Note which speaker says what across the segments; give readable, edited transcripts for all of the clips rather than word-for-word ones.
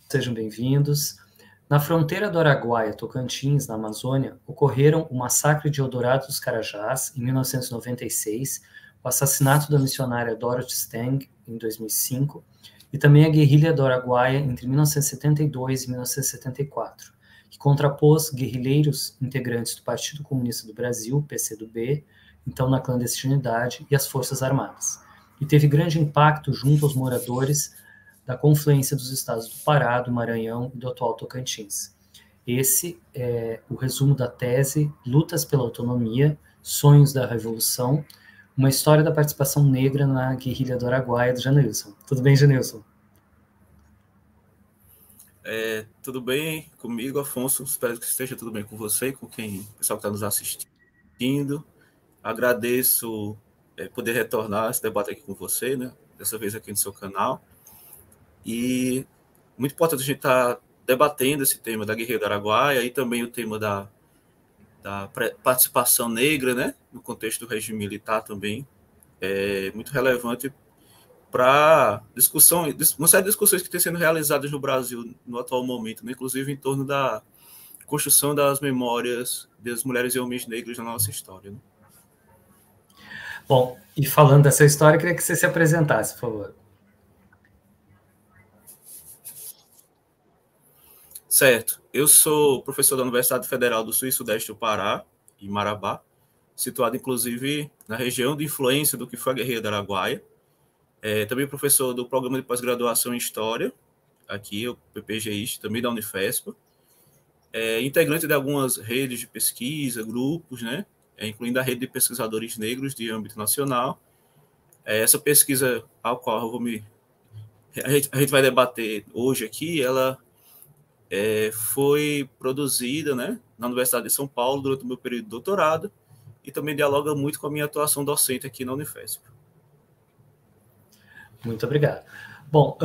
Speaker 1: sejam bem-vindos. Na fronteira do Araguaia, Tocantins, na Amazônia, ocorreram o massacre de Eldorado dos Carajás, em 1996, o assassinato da missionária Dorothy Stang, em 2005, e também a guerrilha do Araguaia entre 1972 e 1974, que contrapôs guerrilheiros integrantes do Partido Comunista do Brasil, PCdoB, então na clandestinidade, e as Forças Armadas. E teve grande impacto junto aos moradores da confluência dos estados do Pará, do Maranhão e do atual Tocantins. Esse é o resumo da tese Lutas pela Autonomia, Sonhos da Revolução, uma história da participação negra na guerrilha do Araguaia, do Janilson. Tudo bem, Janilson?
Speaker 2: Tudo bem comigo, Afonso? Espero que esteja tudo bem com você, com quem, o pessoal que está nos assistindo. Agradeço poder retornar esse debate aqui com você, né? Dessa vez aqui no seu canal. E muito importante a gente estar debatendo esse tema da guerrilha do Araguaia e também o tema da participação negra, né? No contexto do regime militar também. É muito relevante para discussão, uma série de discussões que têm sendo realizadas no Brasil no atual momento, né? Inclusive em torno da construção das memórias das mulheres e homens negros na nossa história. Né?
Speaker 1: Bom, e falando dessa história, eu queria que você se apresentasse, por favor.
Speaker 2: Certo. Eu sou professor da Universidade Federal do Sul e Sudeste do Pará, em Marabá, situado inclusive na região de influência do que foi a guerrilha do Araguaia. Também professor do Programa de Pós-Graduação em História, aqui, o PPGI, também da Unifesp. Integrante de algumas redes de pesquisa, grupos, né? Incluindo a rede de pesquisadores negros de âmbito nacional. Essa pesquisa ao qual a gente vai debater hoje aqui, ela foi produzida, né, na Universidade de São Paulo durante o meu período de doutorado e também dialoga muito com a minha atuação docente aqui na Unifesp.
Speaker 1: Muito obrigado. Bom,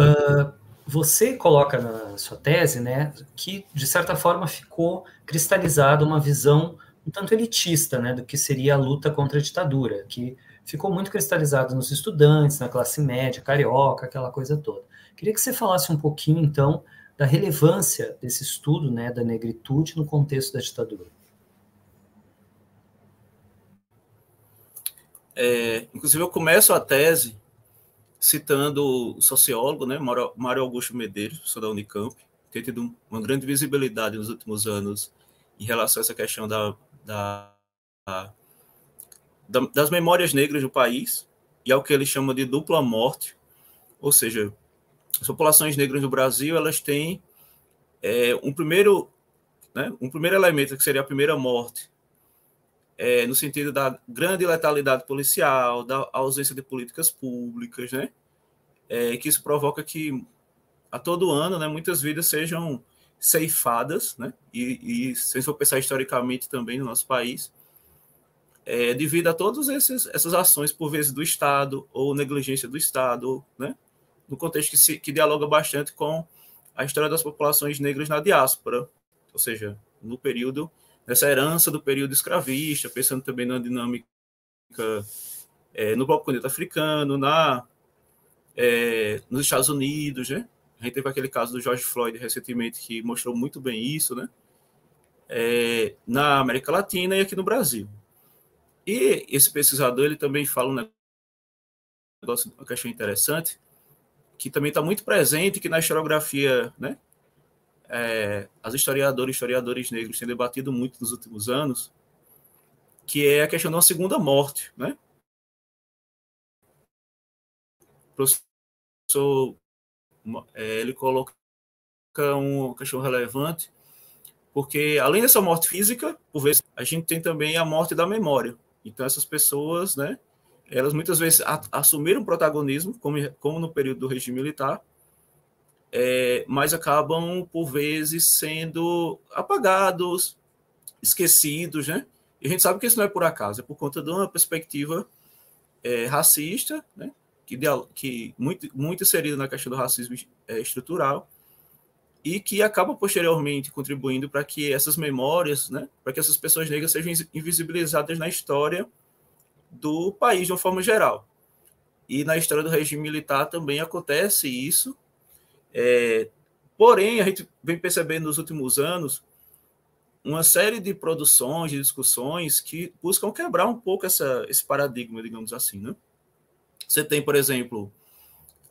Speaker 1: você coloca na sua tese, né, que de certa forma ficou cristalizada uma visão um tanto elitista, né, do que seria a luta contra a ditadura, que ficou muito cristalizado nos estudantes, na classe média, carioca, aquela coisa toda. Queria que você falasse um pouquinho, então, da relevância desse estudo, né, da negritude no contexto da ditadura.
Speaker 2: Inclusive, eu começo a tese citando o sociólogo, né, Mário Augusto Medeiros, professor da Unicamp, que tem tido uma grande visibilidade nos últimos anos em relação a essa questão das memórias negras do país e ao que ele chama de dupla morte, ou seja, as populações negras do Brasil, elas têm um primeiro elemento, que seria a primeira morte, no sentido da grande letalidade policial, da ausência de políticas públicas, né? Que isso provoca que, a todo ano, né, muitas vidas sejam ceifadas, né? E se for pensar historicamente também no nosso país, devido a todas essas ações, por vezes, do Estado, ou negligência do Estado, né? No contexto que dialoga bastante com a história das populações negras na diáspora, ou seja, no período, nessa herança do período escravista, pensando também na dinâmica no próprio continente africano, nos Estados Unidos, né? A gente teve aquele caso do George Floyd recentemente que mostrou muito bem isso, né? Na América Latina e aqui no Brasil. E esse pesquisador, ele também fala uma questão interessante, que também está muito presente, que na historiografia, né, as historiadores negros têm debatido muito nos últimos anos, que é a questão de uma segunda morte, né? O professor, ele coloca uma questão relevante, porque além dessa morte física, por vezes, a gente tem também a morte da memória. Então, essas pessoas, né, elas muitas vezes assumiram protagonismo, como no período do regime militar, mas acabam, por vezes, sendo apagados, esquecidos, né? E a gente sabe que isso não é por acaso, é por conta de uma perspectiva racista, né? Que muito inserida na questão do racismo estrutural, e que acaba posteriormente contribuindo para que essas memórias, né, para que essas pessoas negras sejam invisibilizadas na história do país de uma forma geral. E na história do regime militar também acontece isso, Porém, a gente vem percebendo nos últimos anos uma série de produções, de discussões que buscam quebrar um pouco esse paradigma, digamos assim, né? Você tem, por exemplo,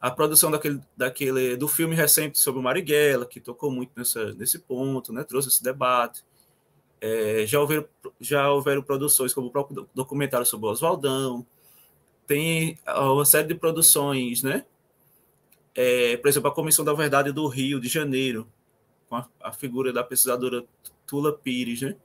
Speaker 2: a produção do filme recente sobre o Marighella, que tocou muito nesse ponto, né? Trouxe esse debate. Já houveram produções como o próprio documentário sobre o Oswaldão. Tem uma série de produções, né? Por exemplo, a Comissão da Verdade do Rio de Janeiro, com a figura da pesquisadora Tula Pires, né?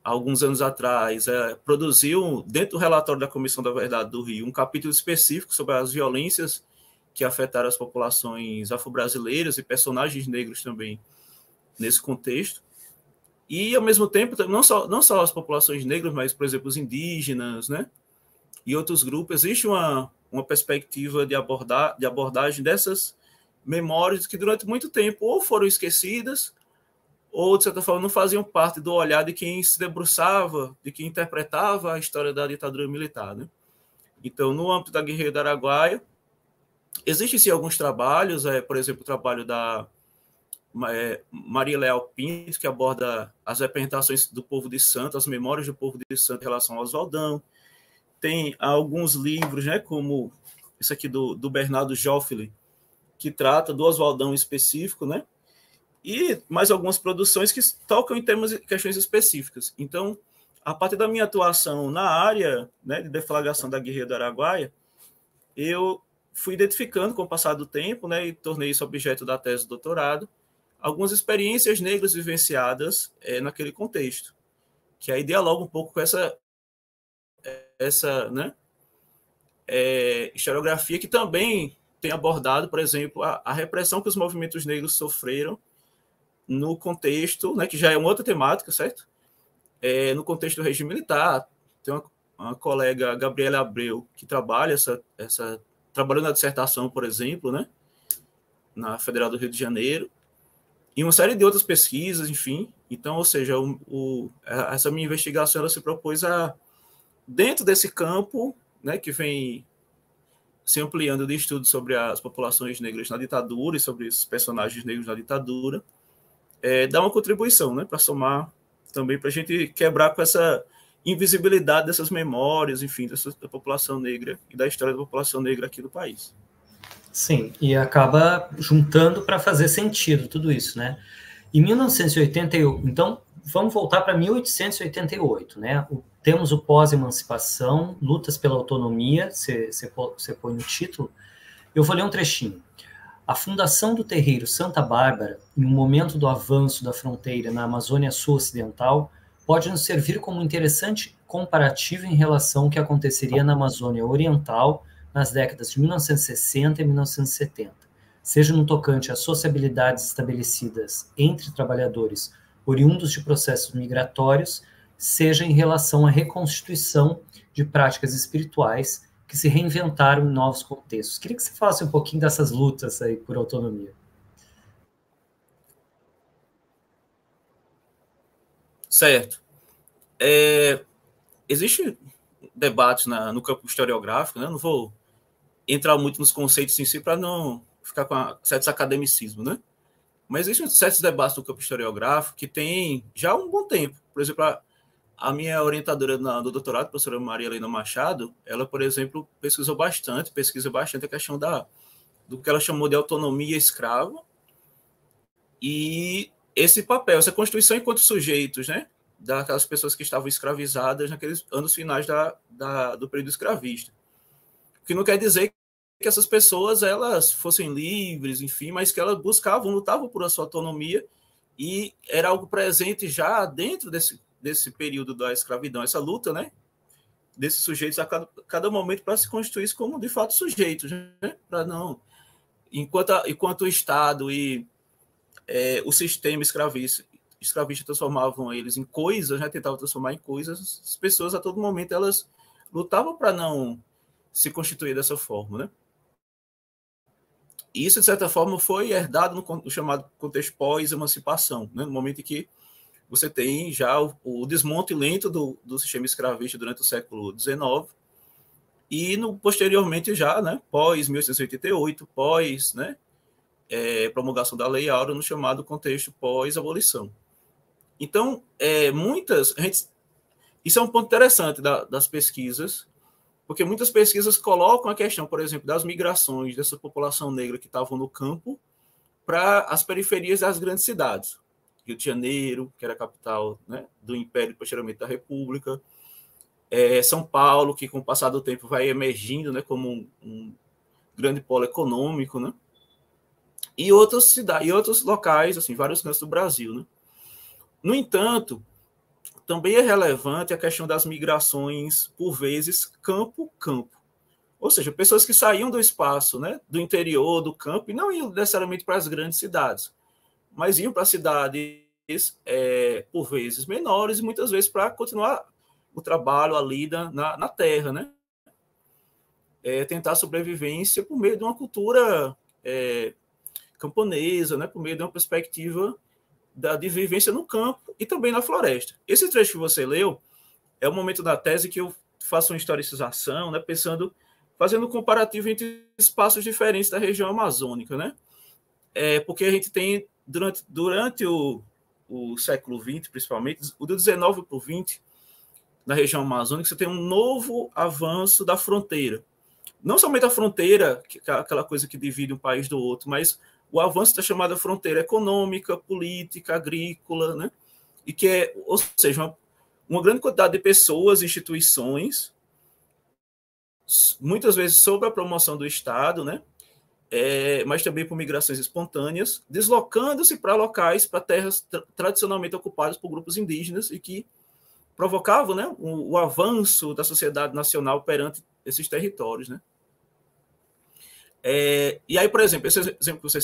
Speaker 2: Alguns anos atrás, produziu, dentro do relatório da Comissão da Verdade do Rio, um capítulo específico sobre as violências que afetaram as populações afro-brasileiras e personagens negros também nesse contexto. E, ao mesmo tempo, não só as populações negras, mas, por exemplo, os indígenas, né? E outros grupos, existe uma perspectiva de abordagem dessas memórias que, durante muito tempo, ou foram esquecidas, ou, de certa forma, não faziam parte do olhar de quem se debruçava, de quem interpretava a história da ditadura militar, né? Então, no âmbito da Guerrilha do Araguaia, existem, sim, alguns trabalhos, por exemplo, o trabalho da Maria Leal Pinto, que aborda as representações do povo de Santo, as memórias do povo de Santo em relação ao Oswaldão. Tem alguns livros, né, como esse aqui do Bernardo Joffre, que trata do Oswaldão específico, né? E mais algumas produções que tocam em questões específicas. Então, a partir da minha atuação na área, né, de deflagração da Guerrilha do Araguaia, eu fui identificando com o passar do tempo, né, e tornei isso objeto da tese de doutorado, algumas experiências negras vivenciadas naquele contexto, que aí dialoga um pouco com essa né, historiografia que também tem abordado, por exemplo, a repressão que os movimentos negros sofreram no contexto, né, que já é uma outra temática, certo? No contexto do regime militar. Tem uma colega, Gabriela Abreu, que trabalhou na dissertação, por exemplo, né, na Federal do Rio de Janeiro, e uma série de outras pesquisas, enfim. Então, ou seja, essa minha investigação ela se propôs dentro desse campo, né, que vem se ampliando de estudo sobre as populações negras na ditadura e sobre esses personagens negros na ditadura, dar uma contribuição, né, para somar também, para a gente quebrar com essa invisibilidade dessas memórias, enfim, da população negra e da história da população negra aqui no país.
Speaker 1: Sim, e acaba juntando para fazer sentido tudo isso, né? Em 1988, então, vamos voltar para 1888, né? Temos o pós-emancipação, lutas pela autonomia, você põe no título. Eu vou ler um trechinho. A fundação do terreiro Santa Bárbara, em um momento do avanço da fronteira na Amazônia Sul-Ocidental, pode nos servir como um interessante comparativo em relação ao que aconteceria na Amazônia Oriental nas décadas de 1960 e 1970, seja no tocante às sociabilidades estabelecidas entre trabalhadores oriundos de processos migratórios, seja em relação à reconstituição de práticas espirituais que se reinventaram em novos contextos. Queria que você falasse um pouquinho dessas lutas aí por autonomia.
Speaker 2: Certo. Existe debates no campo historiográfico, né? Não vou entrar muito nos conceitos em si para não ficar com certos academicismo, né? Mas existem certos debates no campo historiográfico que tem já um bom tempo. Por exemplo, a minha orientadora do doutorado, a professora Maria Helena Machado, ela, por exemplo, pesquisa bastante a questão do que ela chamou de autonomia escrava e esse papel, essa constituição enquanto sujeitos, né, daquelas pessoas que estavam escravizadas naqueles anos finais do período escravista. O que não quer dizer que essas pessoas elas fossem livres, enfim, mas que elas lutavam por a sua autonomia e era algo presente já dentro desse período da escravidão, essa luta, né, desses sujeitos a cada momento para se constituir como de fato sujeitos, né, para não enquanto o Estado e o sistema escravista transformavam eles em coisas, né, tentavam transformar em coisas, as pessoas a todo momento elas lutavam para não se constituir dessa forma, né? E isso, de certa forma, foi herdado no chamado contexto pós-emancipação, né? No momento em que você tem já o desmonte lento do sistema escravista durante o século XIX e posteriormente já, né, pós-1888, pós, né, promulgação da Lei Áurea no chamado contexto pós-abolição. Então, isso é um ponto interessante das pesquisas, porque muitas pesquisas colocam a questão, por exemplo, das migrações dessa população negra que estavam no campo para as periferias das grandes cidades. Rio de Janeiro, que era a capital, né, do Império e posteriormente da República, São Paulo, que com o passar do tempo vai emergindo, né, como um grande polo econômico, né, e outras cidades, e outros locais, assim, vários cantos do Brasil, né. No entanto, também é relevante a questão das migrações, por vezes, campo-campo. Ou seja, pessoas que saíam do espaço, né, do interior, do campo, e não iam necessariamente para as grandes cidades, mas iam para cidades, por vezes, menores, e muitas vezes para continuar o trabalho, a lida na terra, né? Tentar sobrevivência por meio de uma cultura camponesa, né, por meio de uma perspectiva de vivência no campo e também na floresta. Esse trecho que você leu é o momento da tese que eu faço uma historicização, né, fazendo um comparativo entre espaços diferentes da região amazônica, né? Porque a gente tem, durante o século XX, principalmente, o do 19 para o 20, na região amazônica, você tem um novo avanço da fronteira. Não somente a fronteira, que é aquela coisa que divide um país do outro, mas o avanço da chamada fronteira econômica, política, agrícola, né? E que ou seja, uma grande quantidade de pessoas, instituições, muitas vezes sob a promoção do Estado, né? Mas também por migrações espontâneas, deslocando-se para locais, para terras tradicionalmente ocupadas por grupos indígenas e que provocavam, né, o avanço da sociedade nacional perante esses territórios, né? E aí, por exemplo, esse exemplo que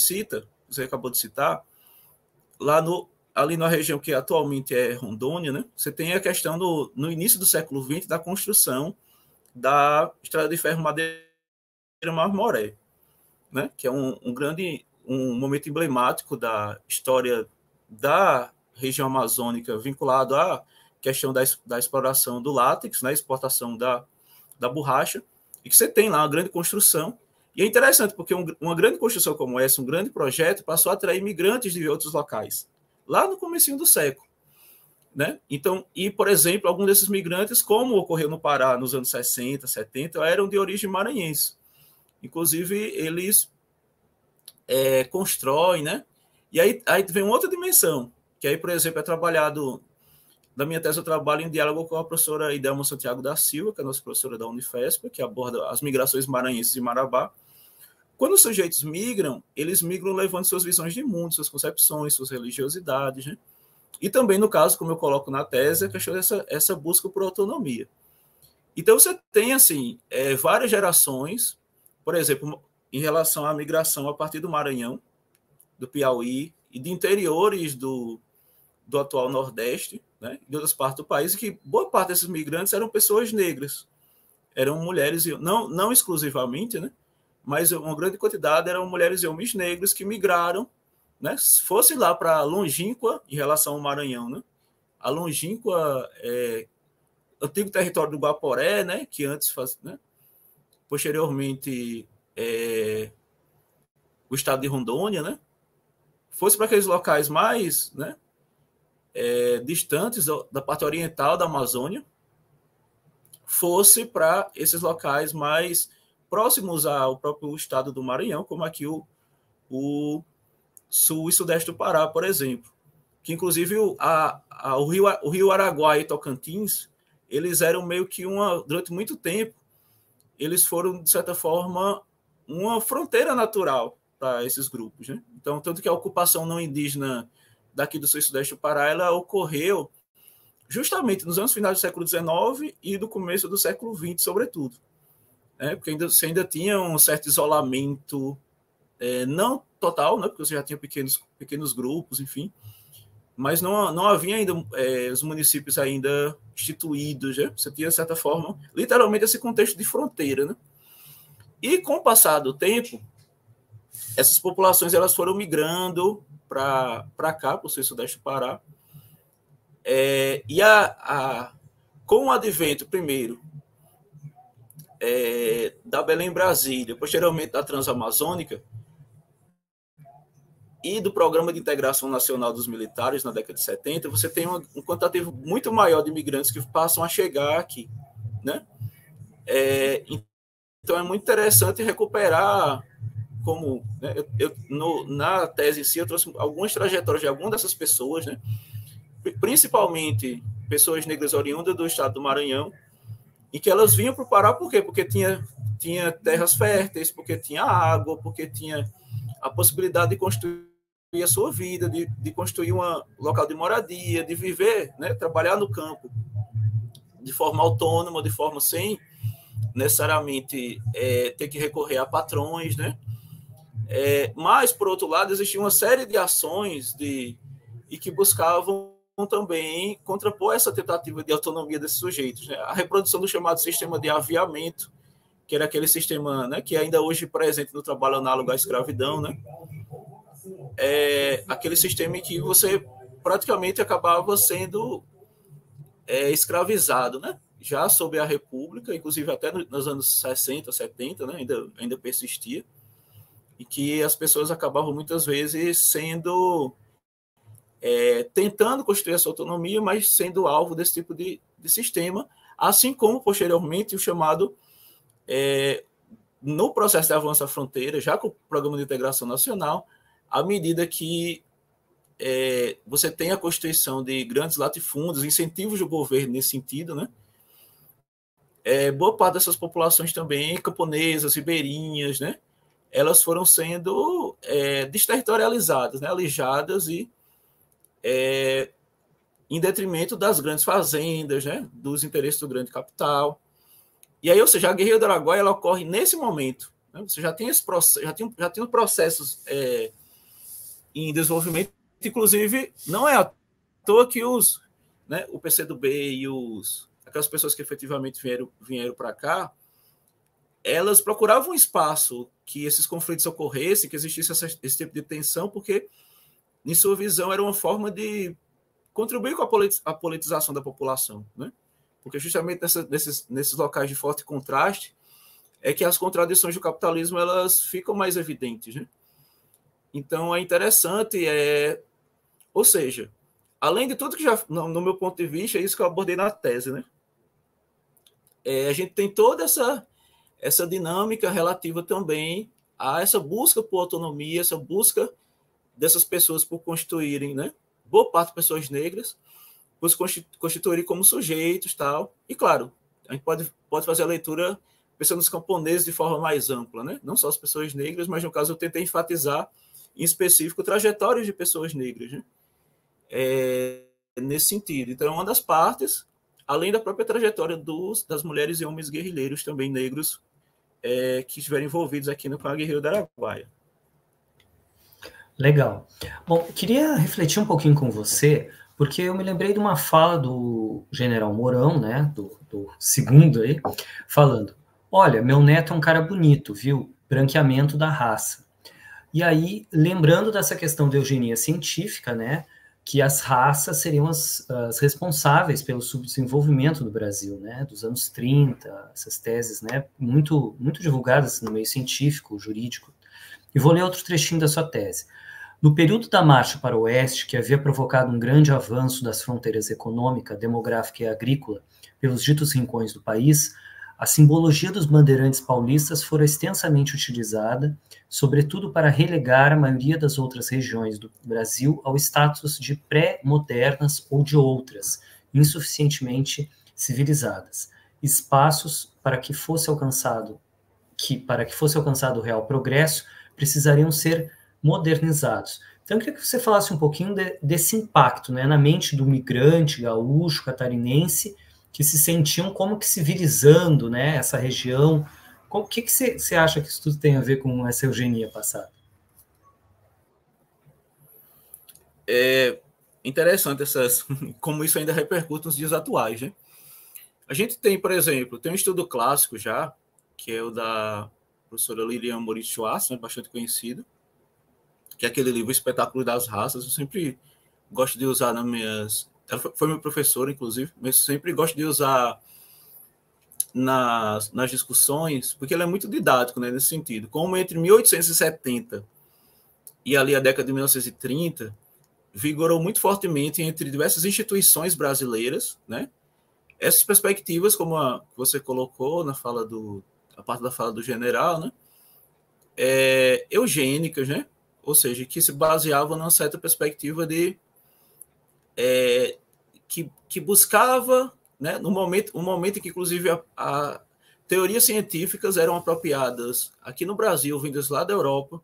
Speaker 2: você acabou de citar, ali na região que atualmente é Rondônia, né, você tem a questão no início do século XX da construção da Estrada de Ferro Madeira Marmoré, né, que é um momento emblemático da história da região amazônica, vinculado à questão da exploração do látex, né, exportação da borracha, e que você tem lá uma grande construção. E é interessante, porque uma grande construção como essa, um grande projeto, passou a atrair imigrantes de outros locais, lá no comecinho do século, né? Então, por exemplo, alguns desses migrantes, como ocorreu no Pará nos anos 60, 70, eram de origem maranhense. Inclusive, eles constroem, né? E aí vem uma outra dimensão, que aí, por exemplo, é trabalhado. Na minha tese, eu trabalho em diálogo com a professora Idelma Santiago da Silva, que é a nossa professora da Unifesp, que aborda as migrações maranhenses de Marabá. Quando os sujeitos migram, eles migram levando suas visões de mundo, suas concepções, suas religiosidades, né? E também, no caso, como eu coloco na tese, a questão dessa busca por autonomia. Então, você tem, assim, várias gerações, por exemplo, em relação à migração a partir do Maranhão, do Piauí e de interiores do atual Nordeste, né, de outras partes do país, e que boa parte desses migrantes eram pessoas negras, eram mulheres, não exclusivamente, né, mas uma grande quantidade eram mulheres e homens negros que migraram, né, fosse lá para a longínqua, em relação ao Maranhão, né, a longínqua, antigo território do Guaporé, né, que antes né, posteriormente o estado de Rondônia, né, fosse para aqueles locais mais, né, distantes da parte oriental da Amazônia, fosse para esses locais mais próximos ao próprio estado do Maranhão, como aqui o sul e sudeste do Pará, por exemplo. Que, inclusive, o rio Araguaia e Tocantins, eles eram meio que durante muito tempo, eles foram, de certa forma, uma fronteira natural para esses grupos, né? Então, tanto que a ocupação não indígena daqui do sul e sudeste do Pará, ela ocorreu justamente nos anos finais do século XIX e do começo do século XX, sobretudo. Porque você ainda tinha um certo isolamento, não total, né? Porque você já tinha pequenos grupos, enfim, mas não havia ainda os municípios ainda instituídos, né? Você tinha, de certa forma, literalmente esse contexto de fronteira, né? E com o passar do tempo, essas populações elas foram migrando para cá, para o sul e sudeste do Pará, e com o advento, primeiro, da Belém-Brasília, posteriormente da Transamazônica, e do Programa de Integração Nacional dos Militares, na década de 70, você tem um quantitativo muito maior de imigrantes que passam a chegar aqui, né? Então, é muito interessante recuperar, como, né, na tese em si, eu trouxe algumas trajetórias de algumas dessas pessoas, né? Principalmente pessoas negras oriundas do estado do Maranhão, e que elas vinham para o Pará por quê? Porque tinha terras férteis, porque tinha água, porque tinha a possibilidade de construir a sua vida, de construir um local de moradia, de viver, né, trabalhar no campo de forma autônoma, de forma sem necessariamente ter que recorrer a patrões, né? Mas, por outro lado, existia uma série de ações e que buscavam também contrapor essa tentativa de autonomia desses sujeitos, né? A reprodução do chamado sistema de aviamento, que era aquele sistema, né, que ainda hoje presente no trabalho análogo à escravidão, né? Aquele sistema em que você praticamente acabava sendo escravizado, né? Já sob a República, inclusive até nos anos 60, 70, né? ainda persistia, e que as pessoas acabavam muitas vezes sendo tentando construir essa autonomia, mas sendo alvo desse tipo de sistema, assim como posteriormente o chamado no processo de avanço à fronteira, já com o Programa de Integração Nacional, à medida que você tem a constituição de grandes latifúndios, incentivos do governo nesse sentido, né? Boa parte dessas populações também, camponesas, ribeirinhas, né? Elas foram sendo desterritorializadas, né? Alijadas e em detrimento das grandes fazendas, né? Dos interesses do grande capital. E aí, ou seja, a guerrilha do Araguaia ela ocorre nesse momento. Né? Você já tem esse processo, já tem processos em desenvolvimento. Inclusive, não é à toa que né, o PCdoB e aquelas pessoas que efetivamente vieram para cá, elas procuravam um espaço que esses conflitos ocorressem, que existisse esse tipo de tensão, porque, em sua visão, era uma forma de contribuir com a politização da população, né? Porque justamente nesses locais de forte contraste é que as contradições do capitalismo elas ficam mais evidentes, né? Então, é interessante, ou seja, além de tudo que já, no meu ponto de vista, é isso que eu abordei na tese, né? A gente tem toda essa dinâmica relativa também a essa busca por autonomia, essa busca dessas pessoas por constituírem, né? Boa parte de pessoas negras, por se constituírem como sujeitos, tal. E, claro, a gente pode fazer a leitura pensando nos camponeses de forma mais ampla, né? Não só as pessoas negras, mas, no caso, eu tentei enfatizar, em específico, trajetórias de pessoas negras, né? Nesse sentido. Então, é uma das partes, além da própria trajetória das mulheres e homens guerrilheiros também negros que estiveram envolvidos aqui com a Guerrilha do Araguaia.
Speaker 1: Legal. Bom, queria refletir um pouquinho com você, porque eu me lembrei de uma fala do general Mourão, né, do segundo aí, falando, olha, meu neto é um cara bonito, viu? Branqueamento da raça. E aí, lembrando dessa questão da eugenia científica, né, que as raças seriam as responsáveis pelo subdesenvolvimento do Brasil, né, dos anos 30, essas teses, né, muito, muito divulgadas no meio científico, jurídico. E vou ler outro trechinho da sua tese. No período da marcha para o oeste, que havia provocado um grande avanço das fronteiras econômica, demográfica e agrícola pelos ditos rincões do país, a simbologia dos bandeirantes paulistas fora extensamente utilizada, sobretudo para relegar a maioria das outras regiões do Brasil ao status de pré-modernas ou de outras, insuficientemente civilizadas, espaços para que fosse alcançado o real progresso, precisariam ser modernizados. Então, eu queria que você falasse um pouquinho desse impacto, né, na mente do migrante gaúcho, catarinense, que se sentiam como que civilizando, né, essa região. O que você acha que isso tudo tem a ver com essa eugenia passada?
Speaker 2: É interessante como isso ainda repercute nos dias atuais, né? A gente tem, por exemplo, tem um estudo clássico já, que é o da professora Lilian Moritz Schwartz, né, bastante conhecido, que é aquele livro Espetáculo das Raças. Eu sempre gosto de usar nas minhas... Ela foi meu professor, inclusive, mas sempre gosto de usar nas discussões, porque ele é muito didático, né, nesse sentido. Como entre 1870 e ali a década de 1930, vigorou muito fortemente entre diversas instituições brasileiras, né? Essas perspectivas, como você colocou na a parte da fala do general, né? Eugênicas, né? Ou seja, que se baseavam numa certa perspectiva que buscava, né, um momento em que, inclusive, a teorias científicas eram apropriadas aqui no Brasil, vindas lá da Europa,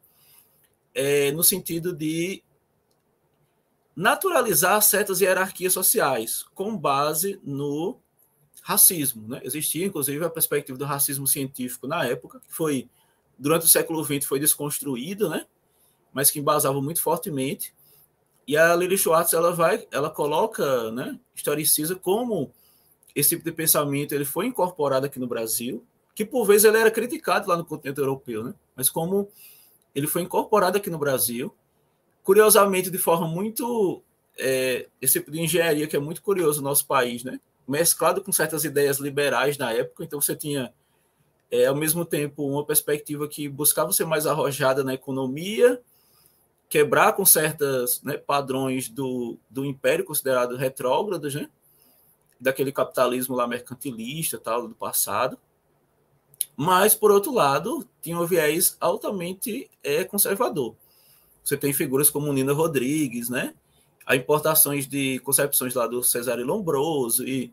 Speaker 2: no sentido de naturalizar certas hierarquias sociais, com base no racismo. Né? Existia, inclusive, a perspectiva do racismo científico na época, que foi, durante o século XX, foi desconstruído, né? Mas que embasava muito fortemente. E a Lili Schwartz, ela coloca, né, historiciza como esse tipo de pensamento ele foi incorporado aqui no Brasil, que por vezes ele era criticado lá no continente europeu, né? Mas como ele foi incorporado aqui no Brasil, curiosamente de forma muito esse tipo de engenharia que é muito curioso no nosso país, né? Mesclado com certas ideias liberais na época, então você tinha ao mesmo tempo uma perspectiva que buscava ser mais arrojada na economia, quebrar com certos, né, padrões do império considerado retrógrados, né? Daquele capitalismo lá mercantilista, tal, do passado. Mas, por outro lado, tinha um viés altamente conservador. Você tem figuras como Nina Rodrigues, né? Há importações de concepções lá do Cesare Lombroso e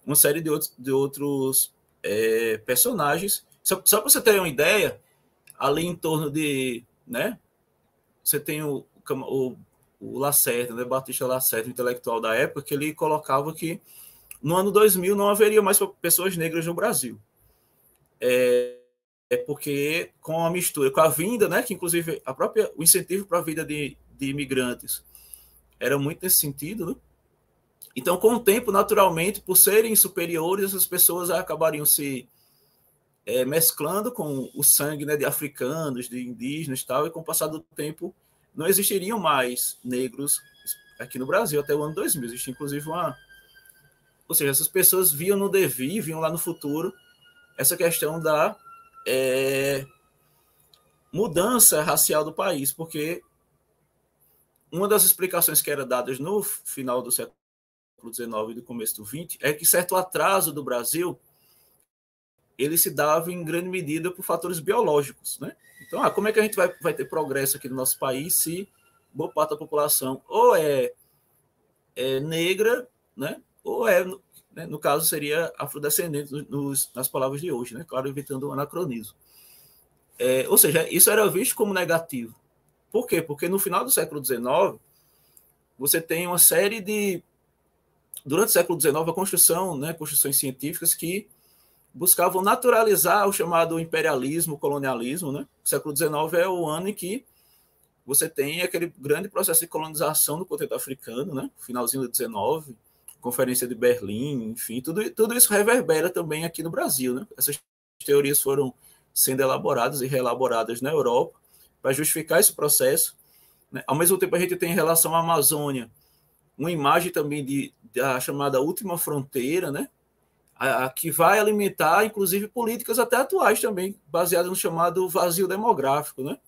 Speaker 2: uma série de outros personagens. Só para você ter uma ideia, ali em torno de, né? Você tem o Lacerda, né? Batista Lacerda, o intelectual da época, que ele colocava que no ano 2000 não haveria mais pessoas negras no Brasil. Porque com a mistura, com a vinda, né, que inclusive o incentivo para a vida de imigrantes era muito nesse sentido, né? Então, com o tempo, naturalmente, por serem superiores, essas pessoas acabariam se mesclando com o sangue, né, de africanos, de indígenas e tal, e com o passar do tempo não existiriam mais negros aqui no Brasil até o ano 2000. Existia, inclusive, ou seja, essas pessoas viam no devir, viam lá no futuro essa questão da mudança racial do país, porque uma das explicações que era dadas no final do século XIX e do começo do XX é que certo atraso do Brasil ele se dava em grande medida por fatores biológicos, né? Então, como é que a gente vai ter progresso aqui no nosso país se boa parte da população ou é negra, né? Ou né, no caso, seria afrodescendente nas palavras de hoje, né? Claro, evitando o anacronismo. Ou seja, isso era visto como negativo. Por quê? Porque no final do século XIX, você tem uma série de... Durante o século XIX, a construção, né, construções científicas que buscavam naturalizar o chamado imperialismo, colonialismo. Né? O século XIX é o ano em que você tem aquele grande processo de colonização no continente africano, né? Finalzinho do XIX, Conferência de Berlim, enfim, tudo isso reverbera também aqui no Brasil. Né? Essas teorias foram sendo elaboradas e reelaboradas na Europa para justificar esse processo. Né? Ao mesmo tempo, a gente tem em relação à Amazônia uma imagem também da chamada última fronteira, né? Que vai alimentar, inclusive, políticas até atuais também, baseadas no chamado vazio demográfico, né?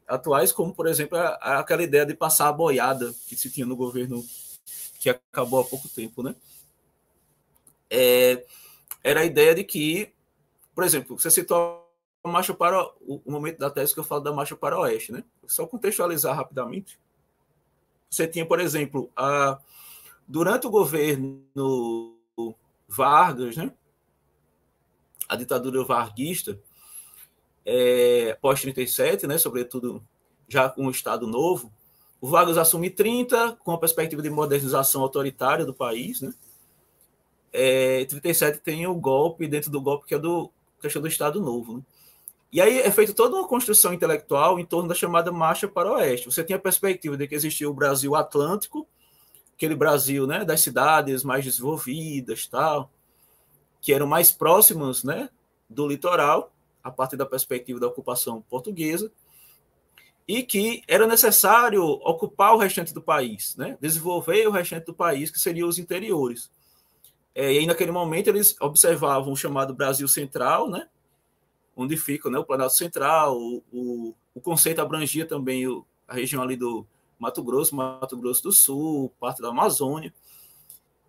Speaker 2: Atuais, como, por exemplo, aquela ideia de passar a boiada que se tinha no governo que acabou há pouco tempo, né? Era a ideia de que, por exemplo, você citou a marcha para o momento da tese que eu falo da marcha para o oeste, né? Só contextualizar rapidamente. Você tinha, por exemplo, durante o governo Vargas, né? A ditadura varguista, pós-37, né? Sobretudo já com o Estado Novo, o Vargas assume 30, com a perspectiva de modernização autoritária do país, né? 37 tem o golpe, dentro do golpe, que é questão do Estado Novo, né? E aí é feita toda uma construção intelectual em torno da chamada Marcha para o Oeste. Você tem a perspectiva de que existia o Brasil Atlântico, aquele Brasil, né, das cidades mais desenvolvidas, tal, que eram mais próximas, né, do litoral, a partir da perspectiva da ocupação portuguesa, e que era necessário ocupar o restante do país, né, desenvolver o restante do país, que seriam os interiores. E aí, naquele momento, eles observavam o chamado Brasil Central, né, onde fica, né, o Planalto Central, o conceito abrangia também a região ali do Mato Grosso do Sul, parte da Amazônia,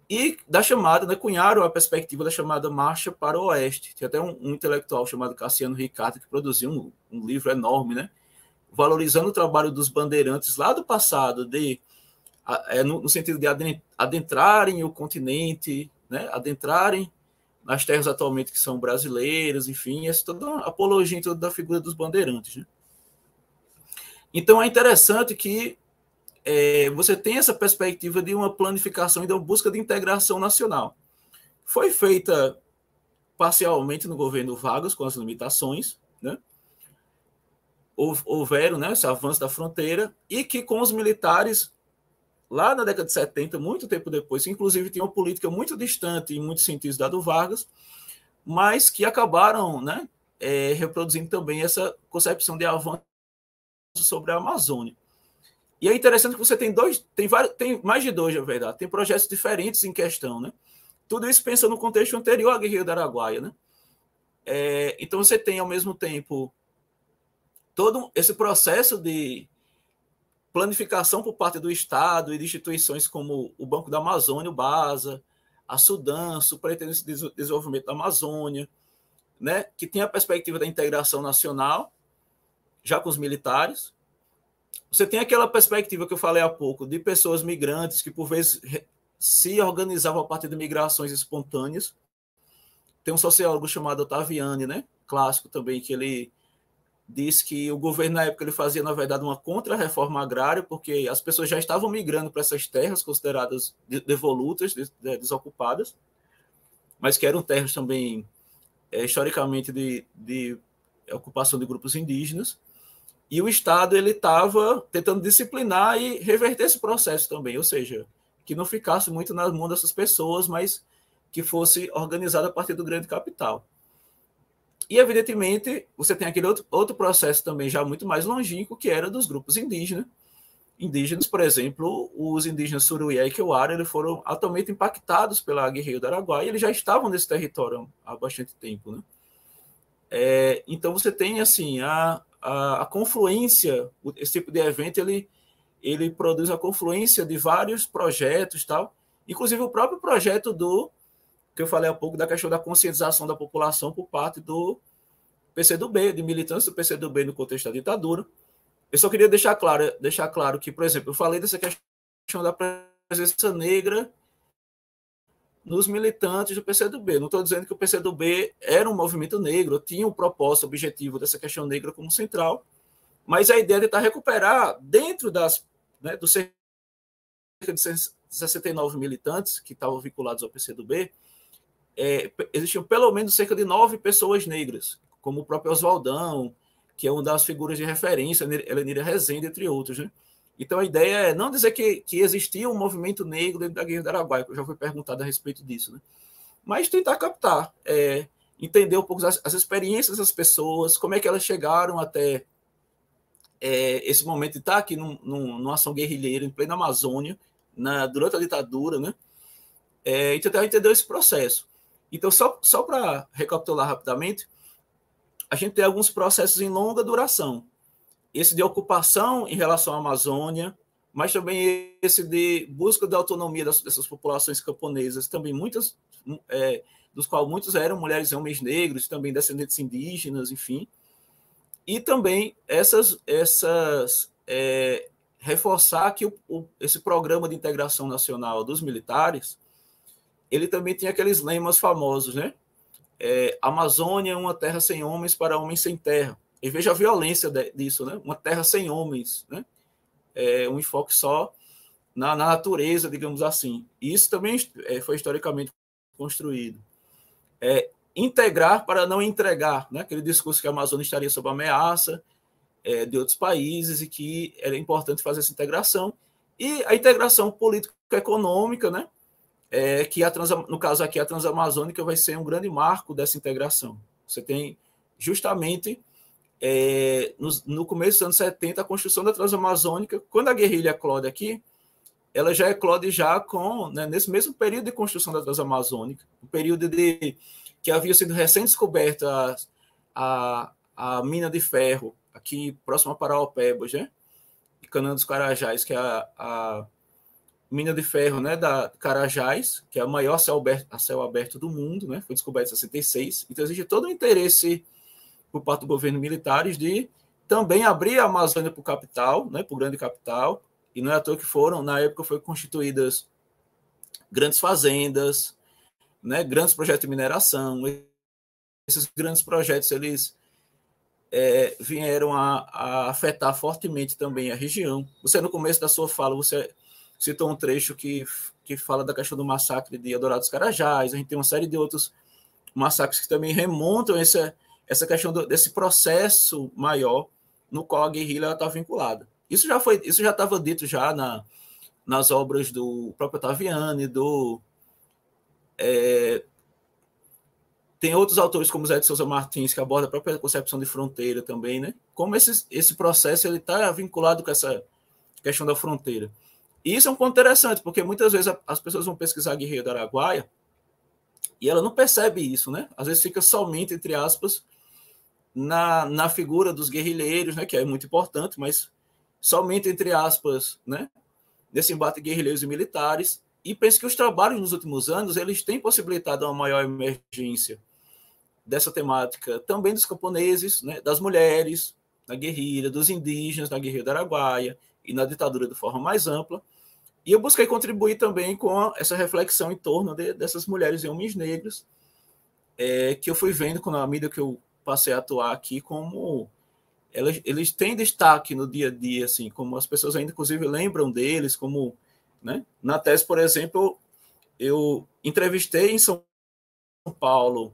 Speaker 2: e da chamada, né, cunharam a perspectiva da chamada Marcha para o Oeste. Tinha até um intelectual chamado Cassiano Ricardo, que produziu um livro enorme, né, valorizando o trabalho dos bandeirantes lá do passado, no sentido de adentrarem o continente, né, adentrarem nas terras atualmente que são brasileiras, enfim, essa toda uma apologia toda da figura dos bandeirantes. Né? Então, é interessante que você tem essa perspectiva de uma planificação e de uma busca de integração nacional. Foi feita parcialmente no governo Vargas, com as limitações, né? Houveram, né, esse avanço da fronteira, e que com os militares, lá na década de 70, muito tempo depois, que inclusive tinha uma política muito distante em muitos sentidos da do Vargas, mas que acabaram, né, reproduzindo também essa concepção de avanço sobre a Amazônia. E é interessante que você tem mais de dois, na verdade, tem projetos diferentes em questão, né? Tudo isso pensa no contexto anterior à Guerrilha do Araguaia, né? Então você tem, ao mesmo tempo, todo esse processo de planificação por parte do Estado e de instituições como o Banco da Amazônia, o BASA, a Sudan, Superintendência de Desenvolvimento da Amazônia, né, que tem a perspectiva da integração nacional, já com os militares. Você tem aquela perspectiva que eu falei há pouco, de pessoas migrantes que, por vezes, se organizavam a partir de migrações espontâneas. Tem um sociólogo chamado Ottaviani, né, clássico também, que ele diz que o governo, na época, ele fazia, na verdade, uma contra-reforma agrária, porque as pessoas já estavam migrando para essas terras consideradas devolutas, desocupadas, mas que eram terras também, historicamente, de ocupação de grupos indígenas. E o Estado ele estava tentando disciplinar e reverter esse processo também, ou seja, que não ficasse muito nas mãos dessas pessoas, mas que fosse organizado a partir do grande capital. E, evidentemente, você tem aquele outro processo também já muito mais longínquo, que era dos grupos indígenas. Indígenas, por exemplo, os indígenas Suruié e Keuara, eles foram altamente impactados pela Guerrilha do Araguaia, e eles já estavam nesse território há bastante tempo. Né? Então, você tem assim, a confluência, esse tipo de evento, ele produz a confluência de vários projetos, tal, inclusive o próprio projeto que eu falei há pouco, da questão da conscientização da população por parte do PCdoB, de militantes do PCdoB no contexto da ditadura. Eu só queria deixar claro que, por exemplo, eu falei dessa questão da presença negra nos militantes do PCdoB. Não estou dizendo que o PCdoB era um movimento negro, tinha um propósito objetivo dessa questão negra como central, mas a ideia de tentar recuperar dentro dos cerca de 69 militantes que estavam vinculados ao PCdoB, existiam pelo menos cerca de 9 pessoas negras, como o próprio Oswaldão, que é uma das figuras de referência, Helenira Rezende, entre outros. Né? Então, a ideia é não dizer que existia um movimento negro dentro da Guerra do Araguaia, que eu já fui perguntado a respeito disso, né? Mas tentar captar, entender um pouco as experiências das pessoas, como é que elas chegaram até esse momento de estar aqui numa ação guerrilheira em plena Amazônia, durante a ditadura, né? E tentar entender esse processo. Então, só para recapitular rapidamente, a gente tem alguns processos em longa duração. Esse de ocupação em relação à Amazônia, mas também esse de busca da autonomia dessas populações camponesas, também muitas, dos quais muitos eram mulheres e homens negros, também descendentes indígenas, enfim. E também reforçar que esse programa de integração nacional dos militares, ele também tinha aqueles lemas famosos, né? Amazônia é uma terra sem homens para homens sem terra. E veja a violência disso, né? Uma terra sem homens, né? Um enfoque só na natureza, digamos assim. E isso também foi historicamente construído. Integrar para não entregar, né? Aquele discurso que a Amazônia estaria sob ameaça de outros países e que era importante fazer essa integração. E a integração político-econômica, né? Que no caso aqui a Transamazônica vai ser um grande marco dessa integração. Você tem justamente no começo dos anos 70 a construção da Transamazônica. Quando a guerrilha eclode aqui, ela já eclode já nesse mesmo período de construção da Transamazônica, o período que havia sido recém-descoberta a mina de ferro, aqui próxima a Paraopebas, né? De Canaã dos Carajás, que é a mina de ferro, né, da Carajás, que é a maior a céu aberto do mundo, né? Foi descoberta em 66. Então existe todo o interesse por parte do governo militares de também abrir a Amazônia para o capital, né, para o grande capital, e não é à toa que na época foram constituídas grandes fazendas, né, grandes projetos de mineração. Esses grandes projetos, eles vieram a afetar fortemente também a região. Você, no começo da sua fala, você citou um trecho que fala da questão do massacre de Eldorado dos Carajás, a gente tem uma série de outros massacres que também remontam essa questão desse processo maior no qual a guerrilha está vinculada. Isso já estava dito já nas obras do próprio Ottaviani, tem outros autores como Zé de Souza Martins que abordam a própria concepção de fronteira também, né? Como esse processo ele está vinculado com essa questão da fronteira. E isso é um ponto interessante, porque muitas vezes as pessoas vão pesquisar a guerrilha do Araguaia e ela não percebe isso, né? Às vezes fica somente, entre aspas, na figura dos guerrilheiros, né? Que é muito importante, mas somente, entre aspas, né? Nesse embate de guerrilheiros e militares. E penso que os trabalhos nos últimos anos eles têm possibilitado uma maior emergência dessa temática, também dos camponeses, né, das mulheres na guerrilha, dos indígenas na guerrilha do Araguaia e na ditadura de forma mais ampla. E eu busquei contribuir também com essa reflexão em torno dessas mulheres e homens negros, que eu fui vendo à medida que eu passei a atuar aqui, como eles têm destaque no dia a dia, assim, como as pessoas ainda, inclusive, lembram deles, como, né? Na tese, por exemplo, eu entrevistei em São Paulo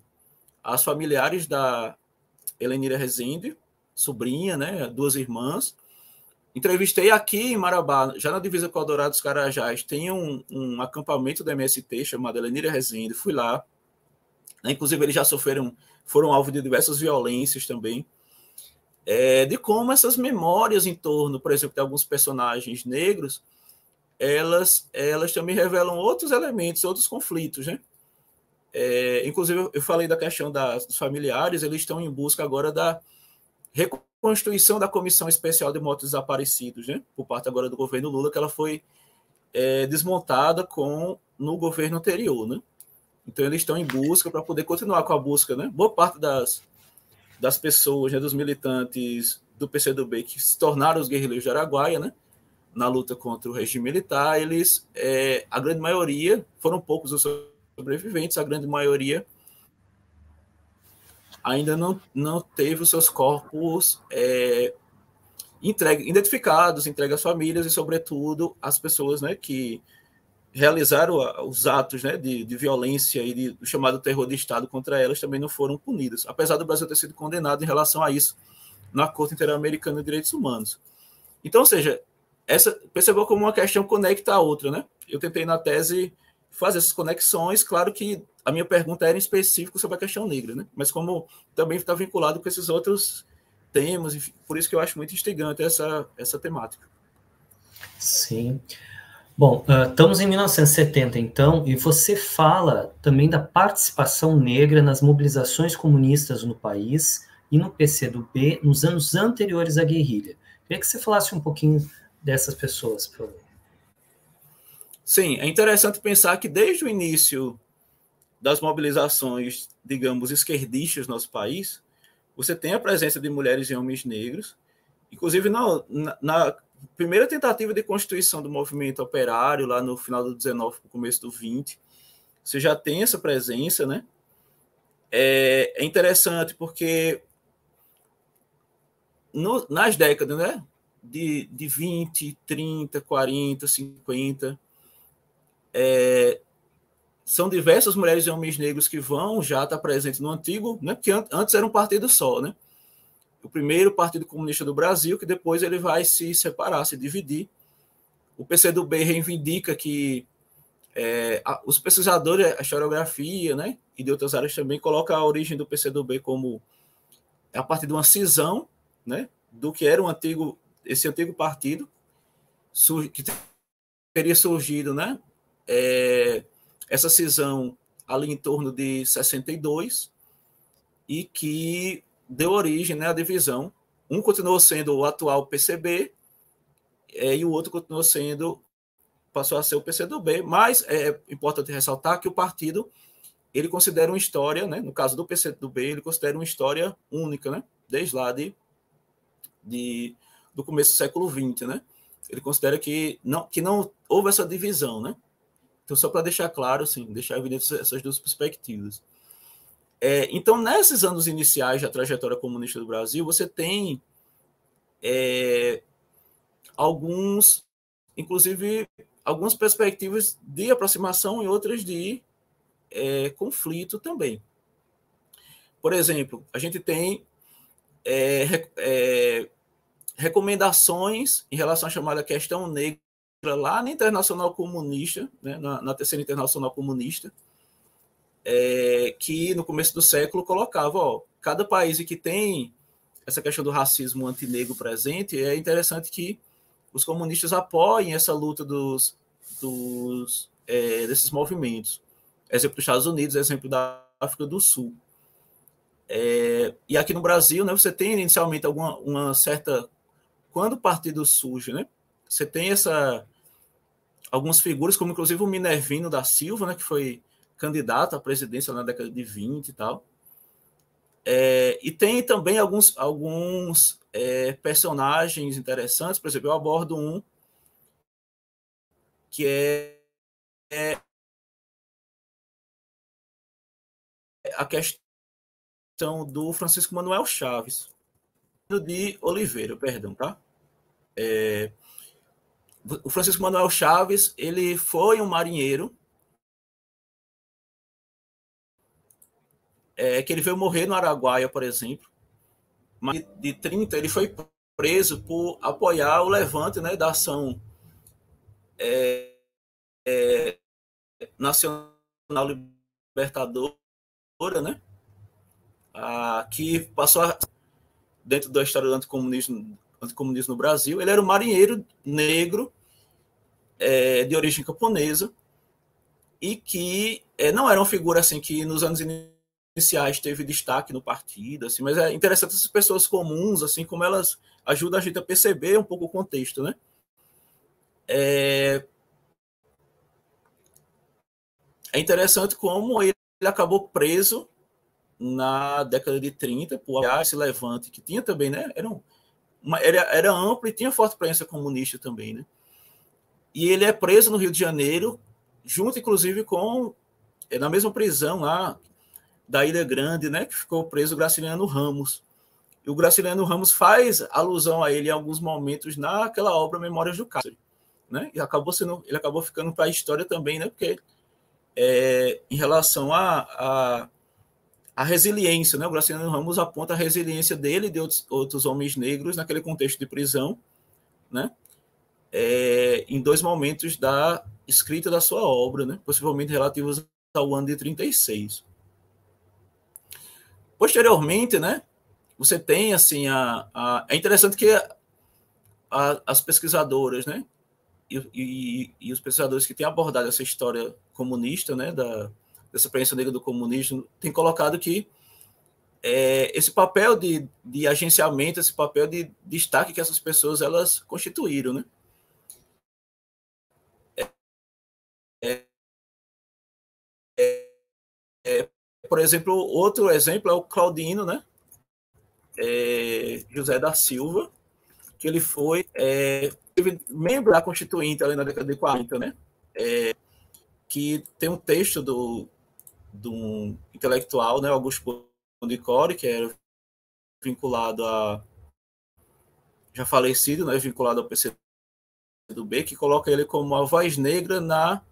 Speaker 2: as familiares da Helenira Rezende, sobrinha, né? Duas irmãs. Entrevistei aqui em Marabá, já na divisa com o Eldorado dos Carajás, tem um acampamento da MST chamado Helenira Rezende, fui lá. Inclusive, eles já foram alvo de diversas violências também. De como essas memórias em torno, por exemplo, de alguns personagens negros, elas também revelam outros elementos, outros conflitos, né? Inclusive, eu falei da questão dos familiares, eles estão em busca agora da reconstituição da Comissão Especial de Mortos Desaparecidos, né? Por parte agora do governo Lula, que ela foi desmontada no governo anterior, né? Então, eles estão em busca para poder continuar com a busca, né? Boa parte das pessoas, né, dos militantes do PCdoB que se tornaram os guerrilheiros de Araguaia, né, na luta contra o regime militar, eles, a grande maioria, foram poucos os sobreviventes, a grande maioria ainda não teve os seus corpos identificados, entregue às famílias e, sobretudo, às pessoas, né, que realizaram os atos, né, de violência e do chamado terror de Estado contra elas também não foram punidas, apesar do Brasil ter sido condenado em relação a isso na Corte Interamericana de Direitos Humanos. Então, ou seja, percebeu como uma questão conecta a outra, né? Eu tentei na tese fazer essas conexões, claro que a minha pergunta era em específico sobre a questão negra, né? Mas como também está vinculado com esses outros temas, enfim, por isso que eu acho muito instigante essa temática.
Speaker 1: Sim. Bom, estamos em 1970, então, e você fala também da participação negra nas mobilizações comunistas no país e no PCdoB nos anos anteriores à guerrilha. Queria que você falasse um pouquinho dessas pessoas, por favor.
Speaker 2: Sim, é interessante pensar que desde o início das mobilizações, digamos, esquerdistas no nosso país, você tem a presença de mulheres e homens negros, inclusive na primeira tentativa de constituição do movimento operário, lá no final do 19, no começo do 20, você já tem essa presença, né? É interessante porque nas décadas, né, de 20, 30, 40, 50, são diversas mulheres e homens negros que vão já estar presentes no antigo, né, porque antes era um partido só, né? O primeiro Partido Comunista do Brasil, que depois ele vai se separar, se dividir. O PCdoB reivindica que os pesquisadores, a historiografia, né, e de outras áreas também, colocam a origem do PCdoB como a partir de uma cisão, né, do que era esse antigo partido, que teria surgido, né, essa cisão ali em torno de 62, e que deu origem, né, à divisão. Um continuou sendo o atual PCB, e o outro continuou sendo, passou a ser o PCdoB, mas é importante ressaltar que o partido, ele considera uma história, né, no caso do PCdoB, ele considera uma história única, né, desde lá do começo do século XX, né? Ele considera que não houve essa divisão, né? Então, só para deixar claro, assim, deixar evidente essas duas perspectivas. Então, nesses anos iniciais da trajetória comunista do Brasil, você tem inclusive, algumas perspectivas de aproximação e outras de conflito também. Por exemplo, a gente tem recomendações em relação à chamada questão negra lá na Internacional Comunista, né, na Terceira Internacional Comunista, que no começo do século colocava, cada país que tem essa questão do racismo antinegro presente, é interessante que os comunistas apoiem essa luta desses movimentos. Exemplo dos Estados Unidos, exemplo da África do Sul. E aqui no Brasil, né, você tem inicialmente uma certa... Quando o partido surge, né, você tem algumas figuras, como inclusive o Minervino da Silva, né, que foi candidato à presidência na década de 20 e tal. E tem também alguns personagens interessantes, por exemplo, eu abordo um que é a questão do Francisco Manuel Chaves, de Oliveira, perdão, tá? O Francisco Manuel Chaves, ele foi um marinheiro que ele veio morrer no Araguaia, por exemplo. Mas de 30, ele foi preso por apoiar o levante, né, da ação nacional libertadora, né, que passou dentro da história do anticomunismo no Brasil. Ele era um marinheiro negro de origem camponesa e que não era uma figura assim que nos anos iniciais teve destaque no partido, assim, mas é interessante essas pessoas comuns, assim, como elas ajudam a gente a perceber um pouco o contexto, né? É interessante como ele acabou preso na década de 30 por esse levante que tinha também, né? Era amplo e tinha forte presença comunista também, né? E ele é preso no Rio de Janeiro, junto, inclusive, com na mesma prisão lá da Ilha Grande, né? Que ficou preso o Graciliano Ramos. E o Graciliano Ramos faz alusão a ele em alguns momentos naquela obra Memórias do Cárcere, né? E ele acabou ficando para a história também, né? Porque em relação à resiliência, né? O Graciliano Ramos aponta a resiliência dele e de outros homens negros naquele contexto de prisão, né? Em dois momentos da escrita da sua obra, né? Possivelmente relativos ao ano de 36. Posteriormente, né? Você tem, assim, é interessante que as pesquisadoras, né? E os pesquisadores que têm abordado essa história comunista, né? Dessa presença negra do comunismo, têm colocado que esse papel de agenciamento, esse papel de destaque que essas pessoas elas constituíram, né? Por exemplo, outro exemplo é o Claudino, né? José da Silva, que ele foi membro da Constituinte ali na década de 40, né? Que tem um texto de um intelectual, né? Augusto Pondicori, que era vinculado já falecido, né? Vinculado ao PCdoB, que coloca ele como a voz negra na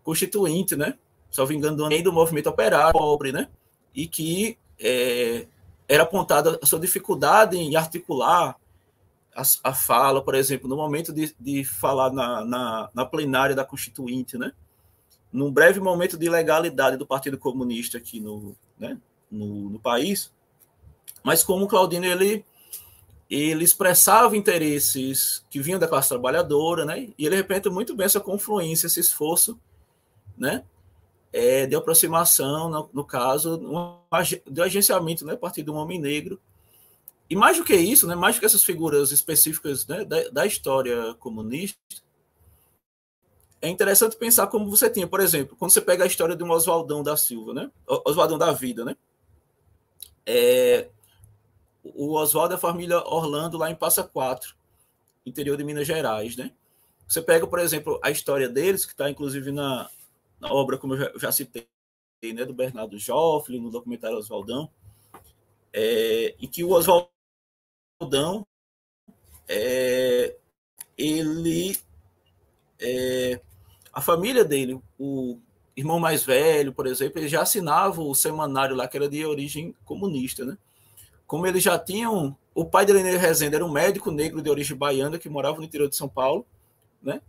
Speaker 2: Constituinte, né? Só vingando do movimento operário pobre, né? E que era apontada a sua dificuldade em articular a fala, por exemplo, no momento de falar na plenária da Constituinte, né? Num breve momento de ilegalidade do Partido Comunista aqui no país, mas como o Claudino ele expressava interesses que vinham da classe trabalhadora, né? E ele representa muito bem essa confluência, esse esforço, né? de aproximação, no caso, de agenciamento, né, a partir de um homem negro. E mais do que isso, né, mais do que essas figuras específicas, né, da história comunista, é interessante pensar como você tinha, por exemplo, quando você pega a história de um Oswaldão da Silva, né, Oswaldão da Vida, né, o Oswaldo é a família Orlando lá em Passa Quatro, interior de Minas Gerais, né. Você pega, por exemplo, a história deles, que está inclusive na obra, como eu já citei, né, do Bernardo Joffre, no documentário Oswaldão, em que o Oswaldão, ele, a família dele, o irmão mais velho, por exemplo, ele já assinava o semanário lá, que era de origem comunista, né? Como eles já tinham, o pai de Helena Rezende era um médico negro de origem baiana que morava no interior de São Paulo, né?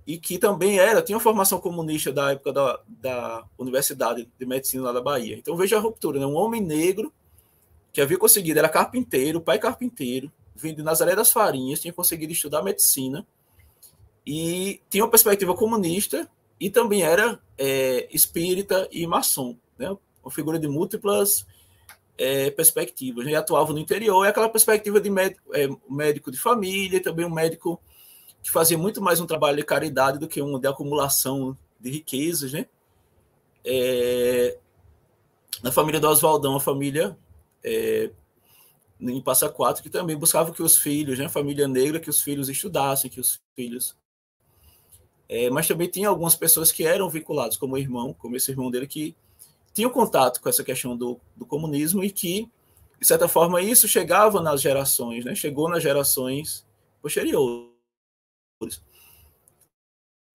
Speaker 2: E que também tinha uma formação comunista da época da Universidade de Medicina lá da Bahia. Então veja a ruptura, né? Um homem negro que havia conseguido, era carpinteiro, pai carpinteiro, vindo de Nazaré das Farinhas, tinha conseguido estudar medicina e tinha uma perspectiva comunista e também era espírita e maçom, né? Uma figura de múltiplas perspectivas. Ele atuava no interior, é aquela perspectiva de médico de família, e também um médico que fazia muito mais um trabalho de caridade do que um de acumulação de riquezas, né? Na família do Oswaldão, a família em Passa Quatro, que também buscava que os filhos, né, família negra, que os filhos estudassem, que os filhos... mas também tinha algumas pessoas que eram vinculadas, como o irmão, como esse irmão dele, que tinham contato com essa questão do comunismo e que, de certa forma, isso chegava nas gerações, né? Chegou nas gerações posteriores.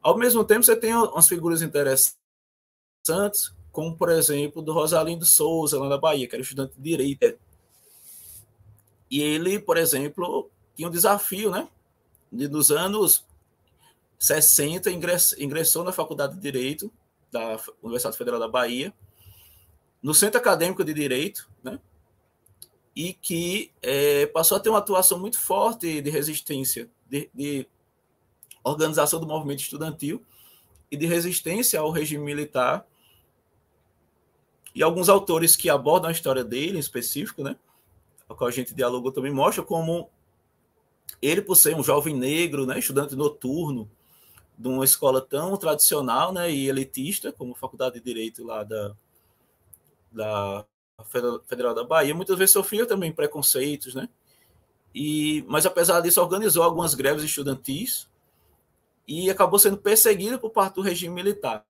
Speaker 2: Ao mesmo tempo, você tem umas figuras interessantes, como, por exemplo, do Rosalindo Souza, lá na Bahia, que era estudante de Direito. E ele, por exemplo, tinha um desafio, né? Nos anos 60, ingressou na Faculdade de Direito da Universidade Federal da Bahia, no Centro Acadêmico de Direito, né? E que passou a ter uma atuação muito forte de resistência, de organização do movimento estudantil e de resistência ao regime militar. E alguns autores que abordam a história dele em específico, né, a qual a gente dialogou também, mostra como ele, por ser um jovem negro, né, estudante noturno de uma escola tão tradicional, né, e elitista, como a Faculdade de Direito lá da Federal da Bahia, muitas vezes sofria também preconceitos, né? Mas apesar disso, organizou algumas greves estudantis e acabou sendo perseguido por parte do regime militar.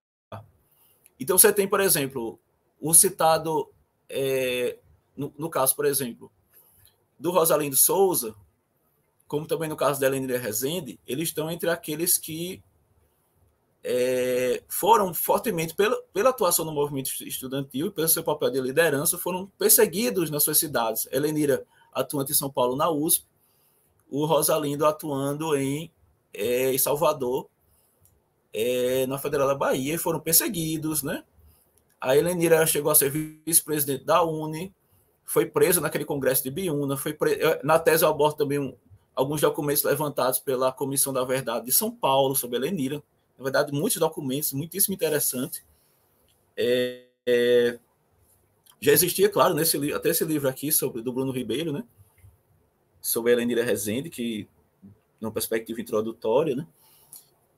Speaker 2: Então você tem, por exemplo, o citado, no caso, por exemplo, do Rosalindo Souza, como também no caso da Helena Rezende, eles estão entre aqueles que foram fortemente, pela atuação no movimento estudantil, pelo seu papel de liderança, foram perseguidos nas suas cidades. Helenira atuando em São Paulo, na USP, o Rosalindo atuando em Salvador, na Federal da Bahia, e foram perseguidos, né? A Helenira chegou a ser vice-presidente da UNE, foi presa naquele congresso de Biúna, na tese eu abordo também alguns documentos levantados pela Comissão da Verdade de São Paulo sobre a Helenira. Na verdade, muitos documentos, muitíssimo interessante. Já existia, claro, até esse livro aqui, do Bruno Ribeiro, né? Sobre a Helenira Rezende, que numa perspectiva introdutória, né?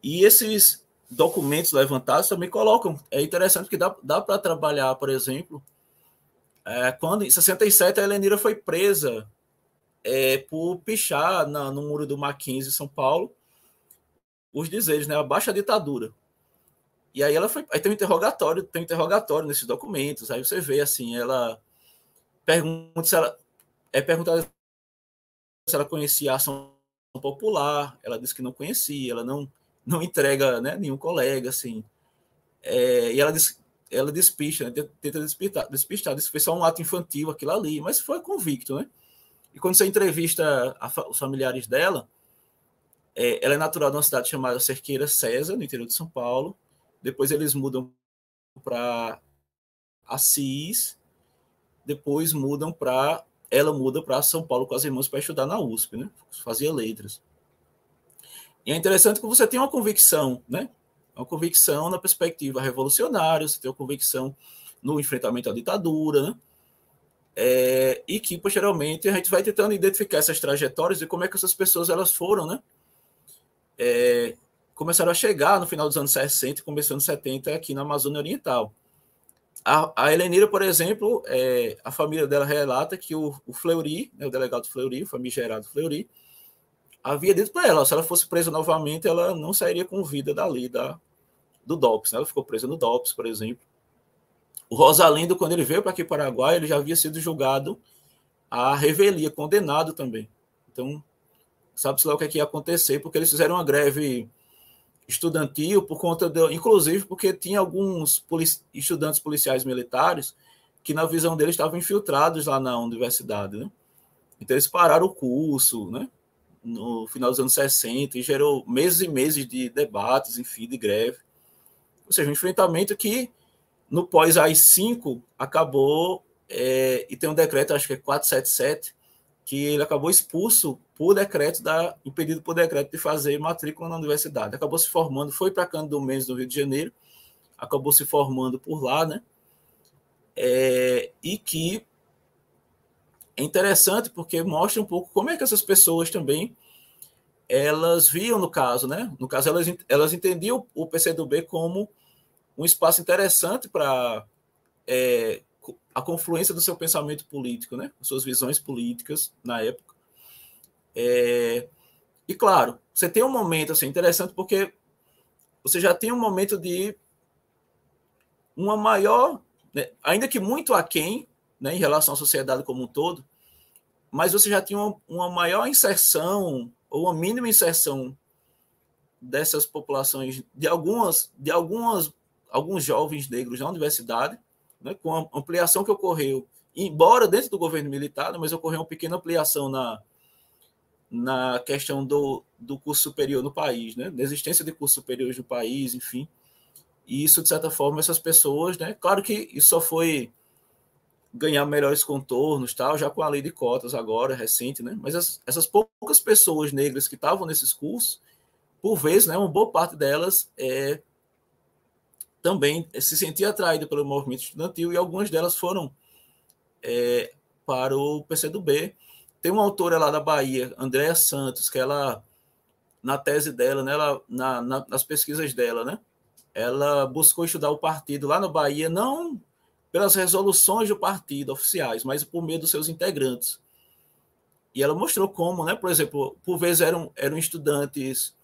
Speaker 2: E esses documentos levantados também colocam, é interessante porque dá para trabalhar, por exemplo, quando em 67 a Helenira foi presa por pichar no muro do Mackenzie, em São Paulo, os dizeres, né, abaixo a ditadura. E aí aí tem um interrogatório nesses documentos, aí você vê assim, ela pergunta se ela perguntada se ela conhecia a ação popular, ela disse que não conhecia, ela não entrega, né, nenhum colega, assim. E ela despista, né, tenta despistar, diz que foi só um ato infantil aquilo ali, mas foi convicto, né? E quando você entrevista os familiares dela, ela é natural de uma cidade chamada Cerqueira César, no interior de São Paulo. Depois eles mudam para Assis, depois ela muda para São Paulo com as irmãs para estudar na USP, né? Fazia letras. E é interessante que você tem uma convicção, né? uma convicção na perspectiva revolucionária, você tem uma convicção no enfrentamento à ditadura, né? E que, posteriormente, a gente vai tentando identificar essas trajetórias e como é que essas pessoas elas foram, né? Começaram a chegar no final dos anos 60 e começando dos 70 aqui na Amazônia Oriental. A Helenira, por exemplo, a família dela relata que o Fleury, né, o delegado Fleury, o famigerado Fleury, havia dito para ela, se ela fosse presa novamente, ela não sairia com vida dali, do DOPS. Né? Ela ficou presa no DOPS, por exemplo. O Rosalindo, quando ele veio para aqui, Paraguai, ele já havia sido julgado à revelia, condenado também. Então, sabe-se lá o que ia acontecer, porque eles fizeram uma greve estudantil por conta inclusive porque tinha alguns estudantes policiais militares que na visão deles estavam infiltrados lá na universidade, né? Então eles pararam o curso, né? No final dos anos 60 e gerou meses e meses de debates, enfim, de greve. Ou seja, um enfrentamento que no pós-AI-5 acabou, e tem um decreto, acho que é 477, que ele acabou expulso por decreto, impedido por decreto de fazer matrícula na universidade. Acabou se formando, foi para Cândido Mendes, no Rio de Janeiro, acabou se formando por lá, né? E que é interessante porque mostra um pouco como é que essas pessoas também elas viam no caso, né? No caso, elas entendiam o PCdoB como um espaço interessante para a confluência do seu pensamento político, né? Suas visões políticas na época. E claro, você tem um momento assim, interessante porque você já tem um momento de uma maior, né, ainda que muito aquém, né, em relação à sociedade como um todo, mas você já tinha uma maior inserção ou uma mínima inserção dessas populações, de alguns jovens negros na universidade, né, com a ampliação que ocorreu, embora dentro do governo militar, mas ocorreu uma pequena ampliação na questão do curso superior no país, né, da existência de cursos superiores no país, enfim. E isso, de certa forma, essas pessoas, né, claro que isso só foi ganhar melhores contornos, tal, já com a lei de cotas agora, recente, né, mas essas poucas pessoas negras que estavam nesses cursos, por vezes, né, uma boa parte delas também se sentia atraída pelo movimento estudantil e algumas delas foram para o PCdoB. Tem uma autora lá da Bahia, Andréa Santos, que ela, na tese dela, né, nas pesquisas dela, né, ela buscou estudar o partido lá na Bahia, não pelas resoluções do partido oficiais, mas por meio dos seus integrantes. E ela mostrou como, né, por exemplo, por vezes eram estudantes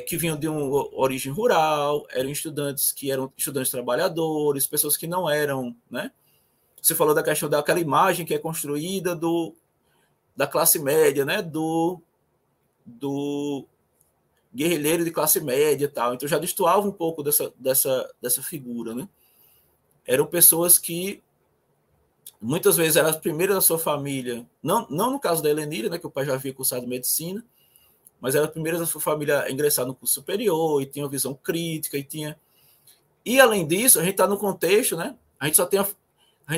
Speaker 2: que vinham de uma origem rural, eram estudantes que eram estudantes trabalhadores, pessoas que não eram, né? Você falou da questão daquela imagem que é construída da classe média, né? Do guerrilheiro de classe média e tal. Então já destoava um pouco dessa figura, né? Eram pessoas que muitas vezes eram as primeiras da sua família, não no caso da Helenira, né? Que o pai já havia cursado medicina, mas era a primeira da sua família a ingressar no curso superior, e tinha uma visão crítica, E, além disso, a gente está no contexto, né? A gente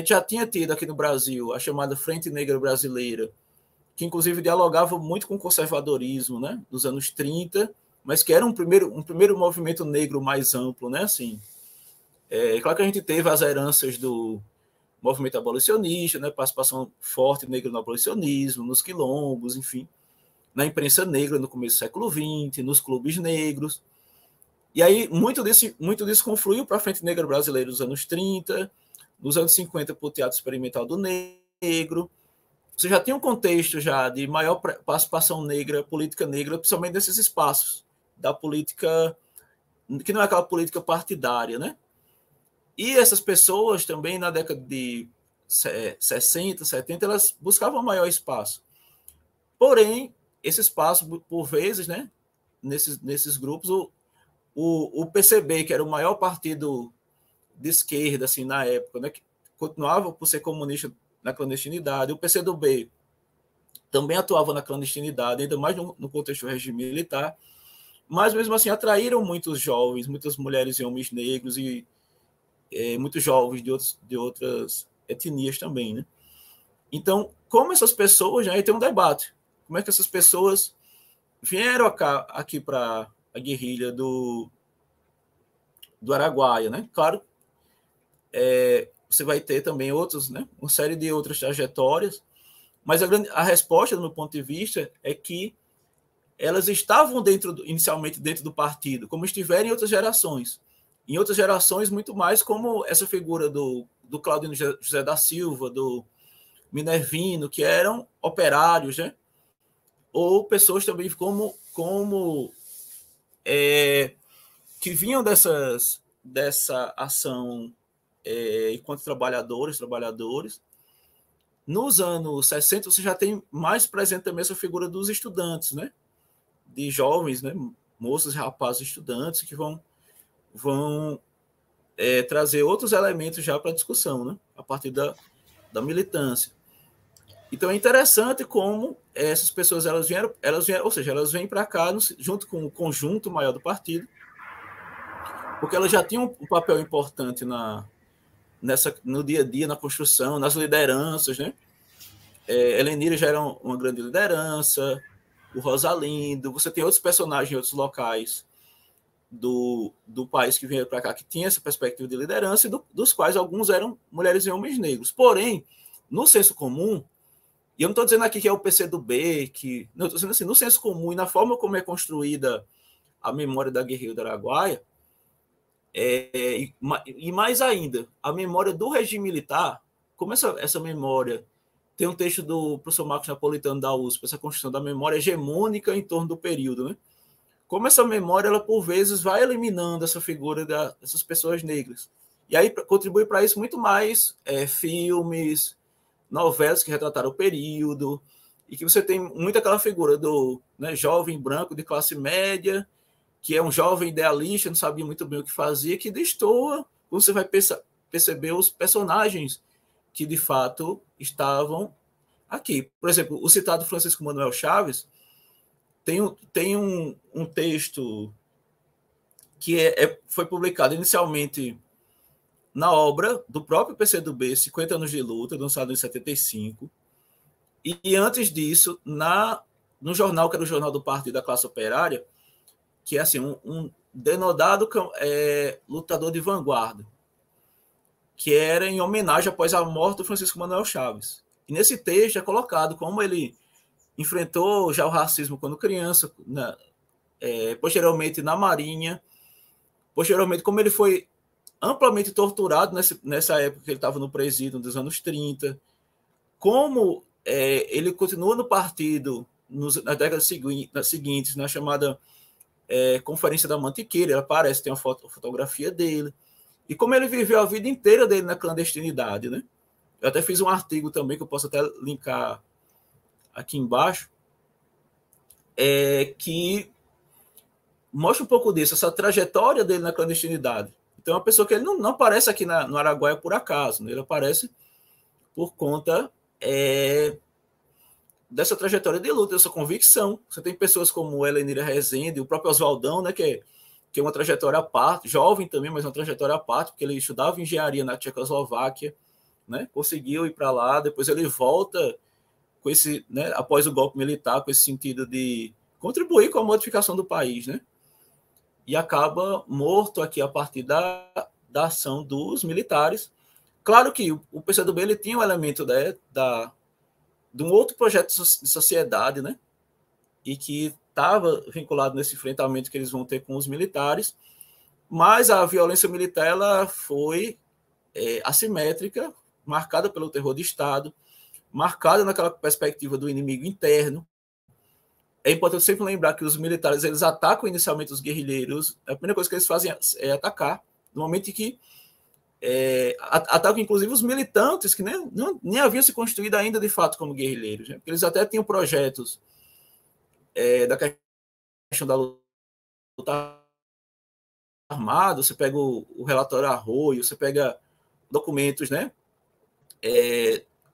Speaker 2: já tinha tido aqui no Brasil a chamada Frente Negra Brasileira, que, inclusive, dialogava muito com o conservadorismo, né? Dos anos 30, mas que era um primeiro movimento negro mais amplo, né? Assim, claro que a gente teve as heranças do movimento abolicionista, né? Participação forte negra no abolicionismo, nos quilombos, enfim, na imprensa negra no começo do século XX, nos clubes negros. E aí muito disso confluiu para a Frente Negra Brasileira nos anos 30, nos anos 50 para o Teatro Experimental do Negro. Você já tinha um contexto já de maior participação negra, política negra, principalmente nesses espaços da política, que não é aquela política partidária, né? E essas pessoas também, na década de 60, 70, elas buscavam maior espaço. Porém, esse espaço, por vezes, né, nesses grupos, o PCB, que era o maior partido de esquerda assim, na época, né, que continuava por ser comunista na clandestinidade, o PCdoB também atuava na clandestinidade, ainda mais no contexto do regime militar, mas mesmo assim atraíram muitos jovens, muitas mulheres e homens negros e muitos jovens de outras etnias também, né? Então, como essas pessoas, aí tem um debate, como é que essas pessoas vieram aqui para a guerrilha do Araguaia, né? Claro, você vai ter também outros, né? Uma série de outras trajetórias, mas a resposta, do meu ponto de vista, é que elas estavam inicialmente dentro do partido, como estiveram em outras gerações. Em outras gerações, muito mais como essa figura do Claudino José da Silva, do Minervino, que eram operários, né? Ou pessoas também que vinham dessa ação enquanto trabalhadores. Nos anos 60, você já tem mais presente também essa figura dos estudantes, né? De jovens, né? Moças e rapazes estudantes que vão trazer outros elementos já para a discussão, né? A partir da militância. Então é interessante como essas pessoas elas vieram, ou seja, elas vêm para cá junto com o conjunto maior do partido, porque elas já tinham um papel importante no dia a dia, na construção, nas lideranças, né? Helenira já era uma grande liderança, o Rosalindo, você tem outros personagens em outros locais do país que vieram para cá que tinha essa perspectiva de liderança, dos quais alguns eram mulheres e homens negros. Porém, no senso comum, e eu não estou dizendo aqui que é o PCdoB, não, estou dizendo assim, no senso comum e na forma como é construída a memória da guerrilha do Araguaia, e mais ainda, a memória do regime militar, como essa memória, tem um texto do professor Marcos Napolitano da USP, essa construção da memória hegemônica em torno do período, né? Como essa memória, ela por vezes vai eliminando essa figura dessas pessoas negras. E aí contribui para isso muito mais filmes, novelas que retrataram o período, e que você tem muito aquela figura do, né, jovem branco de classe média, que é um jovem idealista, não sabia muito bem o que fazia, que destoa, quando você vai perceber os personagens que de fato estavam aqui. Por exemplo, o citado Francisco Manuel Chaves tem um texto que foi publicado inicialmente na obra do próprio PCdoB, 50 anos de luta, lançado em 75, e antes disso, no jornal, que era o Jornal do Partido da Classe Operária, que é assim, um denodado lutador de vanguarda, que era em homenagem após a morte do Francisco Manuel Chaves. E nesse texto é colocado como ele enfrentou já o racismo quando criança, posteriormente na Marinha, posteriormente como ele foi amplamente torturado nessa época que ele estava no presídio, dos anos 30, como ele continua no partido nas décadas seguintes, na chamada Conferência da Mantiqueira, ele aparece, tem uma fotografia dele, e como ele viveu a vida inteira dele na clandestinidade, né? Eu até fiz um artigo também, que eu posso até linkar aqui embaixo, que mostra um pouco disso, essa trajetória dele na clandestinidade. Então, é uma pessoa que ele não aparece aqui no Araguaia por acaso, né? Ele aparece por conta dessa trajetória de luta, dessa convicção. Você tem pessoas como Helenira Rezende, o próprio Oswaldão, né, que é uma trajetória à parte, jovem também, mas uma trajetória à parte, porque ele estudava engenharia na Tchecoslováquia, né, conseguiu ir para lá, depois ele volta com esse, né, após o golpe militar, com esse sentido de contribuir com a modificação do país, né, e acaba morto aqui a partir da ação dos militares. Claro que o PCdoB ele tinha um elemento de um outro projeto de sociedade, né, e que estava vinculado nesse enfrentamento que eles vão ter com os militares, mas a violência militar ela foi assimétrica, marcada pelo terror de Estado, marcada naquela perspectiva do inimigo interno. É importante sempre lembrar que os militares eles atacam inicialmente os guerrilheiros, a primeira coisa que eles fazem é atacar, no momento em que atacam inclusive os militantes que nem haviam se constituído ainda de fato como guerrilheiros, né? Porque eles até tinham projetos da questão da luta armada, você pega o relatório Arroio, você pega documentos, né?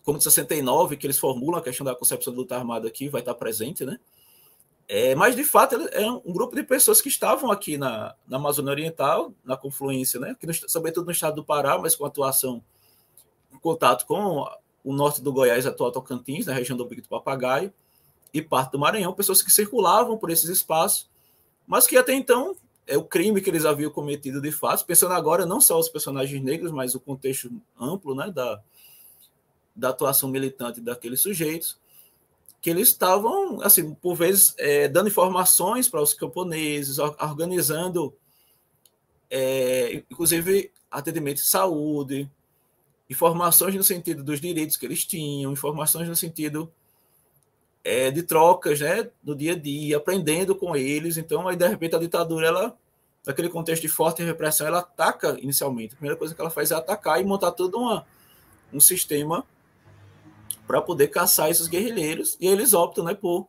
Speaker 2: Como de 69, que eles formulam a questão da concepção de luta armada aqui, vai estar presente, né? Mas, de fato, é um grupo de pessoas que estavam aqui na Amazônia Oriental, na confluência, né? Sobretudo no estado do Pará, mas com atuação, em contato com o norte do Goiás, atual Tocantins, na região do Bico do Papagaio, e parte do Maranhão, pessoas que circulavam por esses espaços, mas que até então é o crime que eles haviam cometido de fato, pensando agora não só os personagens negros, mas o contexto amplo, né, da atuação militante daqueles sujeitos, que eles estavam, assim, por vezes, dando informações para os camponeses, organizando, inclusive, atendimento de saúde, informações no sentido dos direitos que eles tinham, informações no sentido de trocas, né, do dia a dia, aprendendo com eles. Então, aí, de repente, a ditadura, ela, naquele contexto de forte repressão, ela ataca inicialmente. A primeira coisa que ela faz é atacar e montar todo um sistema para poder caçar esses guerrilheiros, e eles optam, né, por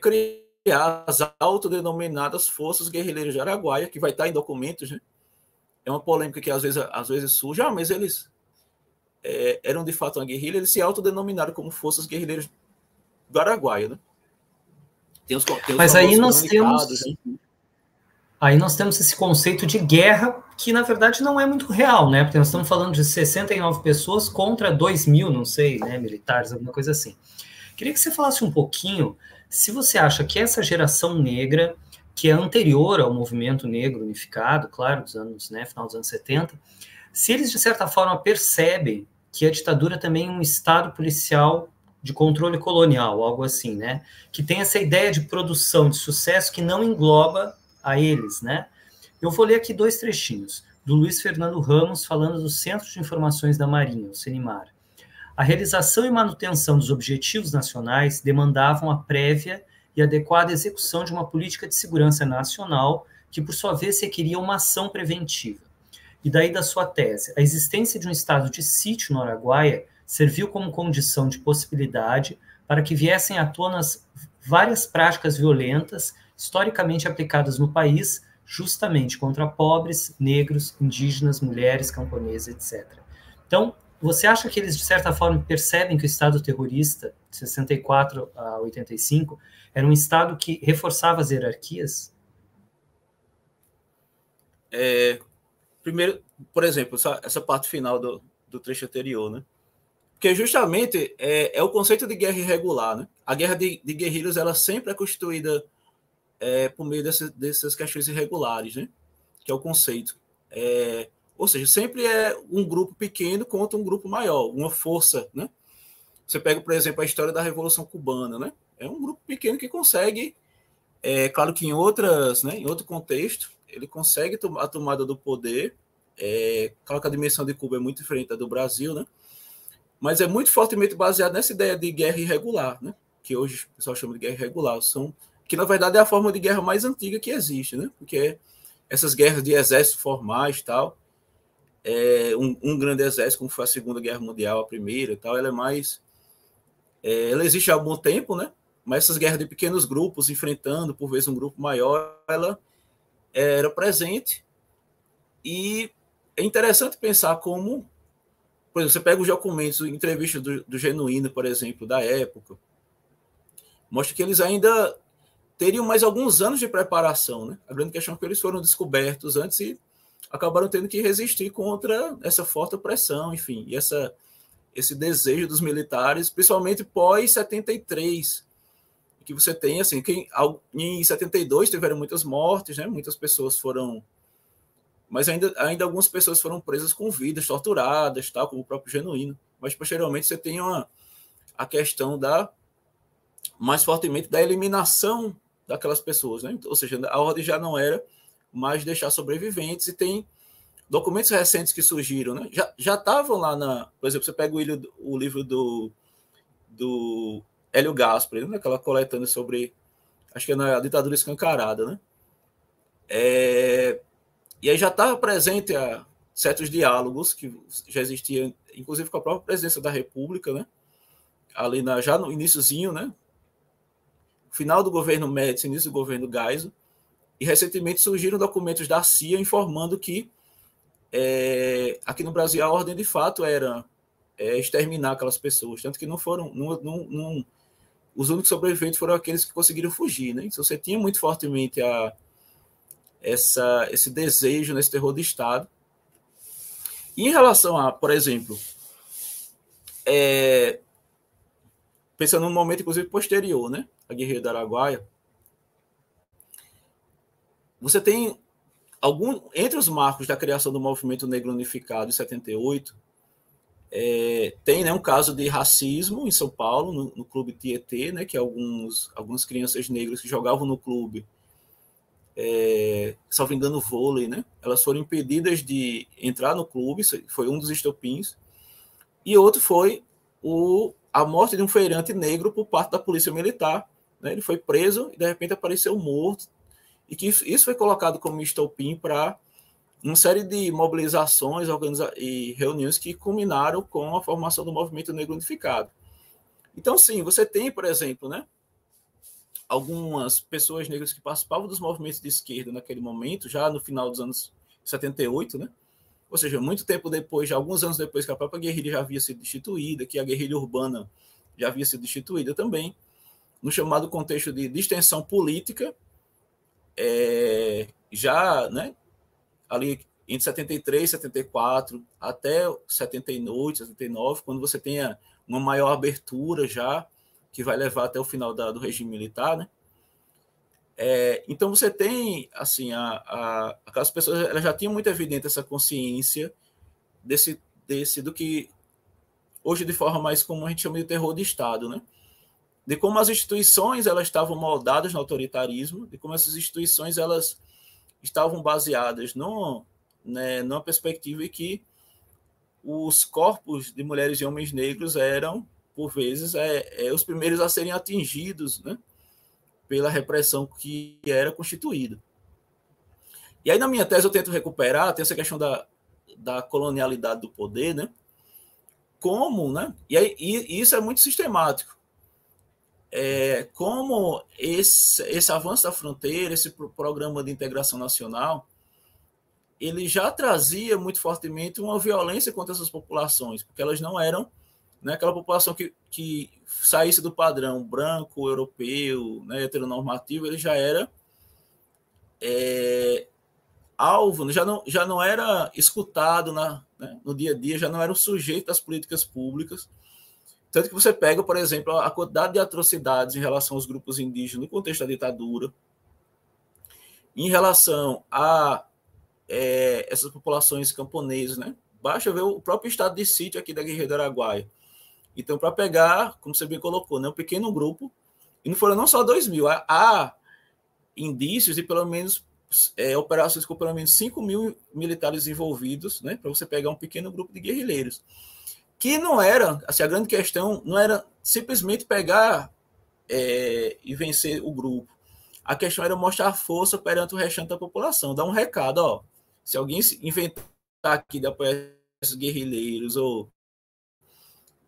Speaker 2: criar as autodenominadas Forças Guerrilheiras de Araguaia, que vai estar em documentos, né? É uma polêmica que às vezes surge, mas eles eram de fato uma guerrilha, eles se autodenominaram como Forças Guerrilheiras do Araguaia, né? Tem os
Speaker 1: Mas aí nós
Speaker 2: comunicados,
Speaker 1: temos... Né? Aí nós temos esse conceito de guerra que, na verdade, não é muito real, né? Porque nós estamos falando de 69 pessoas contra 2.000, não sei, né, militares, alguma coisa assim. Queria que você falasse um pouquinho se você acha que essa geração negra, que é anterior ao movimento negro unificado, claro, dos anos, né, final dos anos 70, se eles, de certa forma, percebem que a ditadura também é um estado policial de controle colonial, algo assim, né? Que tem essa ideia de produção, de sucesso que não engloba a eles, né? Eu vou ler aqui 2 trechinhos do Luiz Fernando Ramos falando do Centro de Informações da Marinha, o CENIMAR. A realização e manutenção dos objetivos nacionais demandavam a prévia e adequada execução de uma política de segurança nacional que, por sua vez, requeria uma ação preventiva. E daí da sua tese, a existência de um estado de sítio no Araguaia serviu como condição de possibilidade para que viessem à tona várias práticas violentas historicamente aplicadas no país, justamente contra pobres, negros, indígenas, mulheres, camponeses, etc. Então, você acha que eles, de certa forma, percebem que o Estado terrorista, de 64 a 85, era um Estado que reforçava as hierarquias?
Speaker 2: Primeiro, por exemplo, essa parte final do trecho anterior, né? Porque justamente é o conceito de guerra irregular, né? A guerra de guerrilhas, ela sempre é constituída por meio dessas questões irregulares, né? Que é o conceito. Ou seja, sempre é um grupo pequeno contra um grupo maior, uma força, né? Você pega, por exemplo, a história da Revolução Cubana, né? É um grupo pequeno que consegue, claro que em outro contexto, ele consegue a tomada do poder. Claro que a dimensão de Cuba é muito diferente da do Brasil, né? Mas é muito fortemente baseado nessa ideia de guerra irregular, né? Que hoje o pessoal chama de guerra irregular, que na verdade é a forma de guerra mais antiga que existe, né? Porque essas guerras de exército formais, tal, um grande exército, como foi a Segunda Guerra Mundial, a primeira, tal, ela existe há algum tempo, né? Mas essas guerras de pequenos grupos enfrentando por vezes um grupo maior, ela era presente. E é interessante pensar como, por exemplo, você pega os documentos, entrevistas do Genuíno, por exemplo, da época, mostra que eles ainda teriam mais alguns anos de preparação, né? A grande questão é que eles foram descobertos antes e acabaram tendo que resistir contra essa forte pressão, enfim, e esse desejo dos militares, principalmente pós-73, que você tem, assim, que em 72 tiveram muitas mortes, né? Muitas pessoas foram... Mas ainda algumas pessoas foram presas com vidas, torturadas, tal, como o próprio Genuíno. Mas, posteriormente, você tem a questão mais fortemente da eliminação daquelas pessoas, né? Ou seja, a ordem já não era mais deixar sobreviventes, e tem documentos recentes que surgiram, né? Já estavam lá por exemplo, você pega o livro do Hélio Gaspari, né? Aquela coletânea sobre, acho que é a ditadura escancarada, né? E aí já estava presente certos diálogos que já existiam, inclusive com a própria presidência da República, né? Ali já no iniciozinho, né? Final do governo Médici, início do governo Geisel, e recentemente surgiram documentos da CIA informando que aqui no Brasil a ordem de fato era exterminar aquelas pessoas, tanto que não foram, os únicos sobreviventes foram aqueles que conseguiram fugir, né? Então você tinha muito fortemente esse desejo nesse terror de Estado. E em relação a, por exemplo, pensando num momento inclusive posterior, né? A Guerrilha do Araguaia, você tem entre os marcos da criação do movimento negro unificado em 78, tem, né, um caso de racismo em São Paulo, no clube Tietê, né, que algumas crianças negras que jogavam no clube, salvo engano, vôlei, né, elas foram impedidas de entrar no clube, foi um dos estopins, e outro foi a morte de um feirante negro por parte da polícia militar, né, ele foi preso e de repente apareceu morto, e que isso foi colocado como estopim para uma série de mobilizações e reuniões que culminaram com a formação do Movimento Negro Unificado. Então, sim, você tem, por exemplo, né, algumas pessoas negras que participavam dos movimentos de esquerda naquele momento, já no final dos anos 78, né? Ou seja, muito tempo depois, já alguns anos depois que a própria guerrilha já havia sido destituída, que a guerrilha urbana já havia sido destituída também, no chamado contexto de distensão política, já, né, ali entre 73, 74 até 78, 79, quando você tenha uma maior abertura já, que vai levar até o final do regime militar, né? Então você tem, assim, aquelas pessoas, elas já tinham muito evidente essa consciência do que hoje de forma mais comum a gente chama de terror de Estado, né? De como as instituições elas estavam moldadas no autoritarismo, de como essas instituições elas estavam baseadas numa perspectiva em que os corpos de mulheres e homens negros eram, por vezes, os primeiros a serem atingidos, né, pela repressão que era constituída. E aí, na minha tese, eu tento recuperar, tem essa questão da colonialidade do poder, né? Como, né? E isso é muito sistemático. Como esse avanço da fronteira, esse programa de integração nacional, ele já trazia muito fortemente uma violência contra essas populações, porque elas não eram, né, aquela população que saísse do padrão branco, europeu, né, heteronormativo, ele já era alvo, já não era escutado né, no dia a dia, já não era o sujeito das políticas públicas. Tanto que você pega, por exemplo, a quantidade de atrocidades em relação aos grupos indígenas no contexto da ditadura, em relação a essas populações camponesas, né? Basta ver o próprio estado de sítio aqui da Guerrilha do Araguaia. Então, para pegar, como você bem colocou, né, um pequeno grupo, e não foram não só 2.000, há indícios de pelo menos operações com pelo menos 5.000 militares envolvidos, né, para você pegar um pequeno grupo de guerrilheiros. Que não era, assim, a grande questão não era simplesmente pegar e vencer o grupo. A questão era mostrar força perante o restante da população, dar um recado, ó, se alguém inventar aqui de apoiar esses guerrilheiros, ou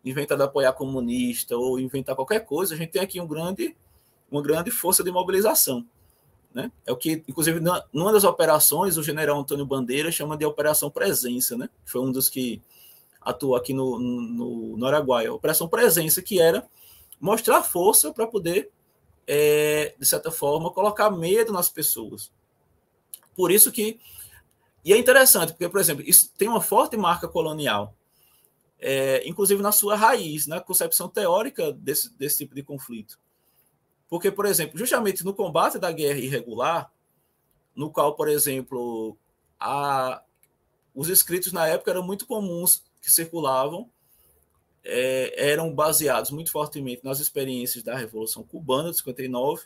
Speaker 2: inventar de apoiar comunista, ou inventar qualquer coisa, a gente tem aqui uma grande força de mobilização. Né? É o que, inclusive, numa das operações, o general Antônio Bandeira chama de Operação Presença, né? Foi um dos que atuou aqui no Araguaia. Operação Presença, que era mostrar força para poder, de certa forma, colocar medo nas pessoas. Por isso que... E é interessante, porque, por exemplo, isso tem uma forte marca colonial, inclusive na sua raiz, na concepção teórica desse tipo de conflito. Porque, por exemplo, justamente no combate da guerra irregular, no qual, por exemplo, os escritos na época eram muito comuns que circulavam, eram baseados muito fortemente nas experiências da Revolução Cubana de 59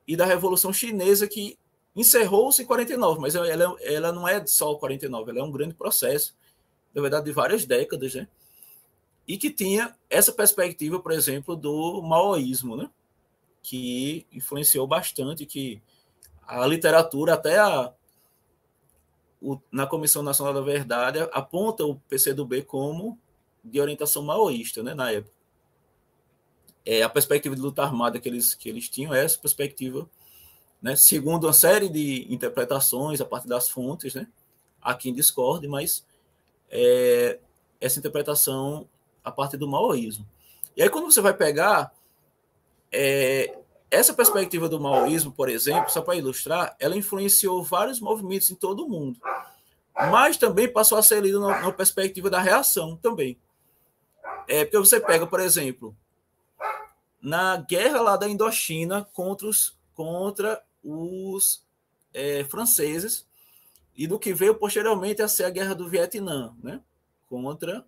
Speaker 2: e da Revolução Chinesa, que encerrou-se em 49, mas ela não é só 49, ela é um grande processo, na verdade, de várias décadas, né? E que tinha essa perspectiva, por exemplo, do maoísmo, né? Que influenciou bastante, que a literatura, até na Comissão Nacional da Verdade, aponta o PCdoB como de orientação maoísta, né, na época. A perspectiva de luta armada que eles tinham é essa perspectiva, né, segundo uma série de interpretações a partir das fontes, né, há quem discorde, mas essa interpretação a partir do maoísmo. E aí, quando você vai pegar essa perspectiva do maoísmo, por exemplo, só para ilustrar, ela influenciou vários movimentos em todo o mundo, mas também passou a ser lida na perspectiva da reação também. Porque você pega, por exemplo, na guerra lá da Indochina contra os franceses e do que veio posteriormente a ser a Guerra do Vietnã, né? Contra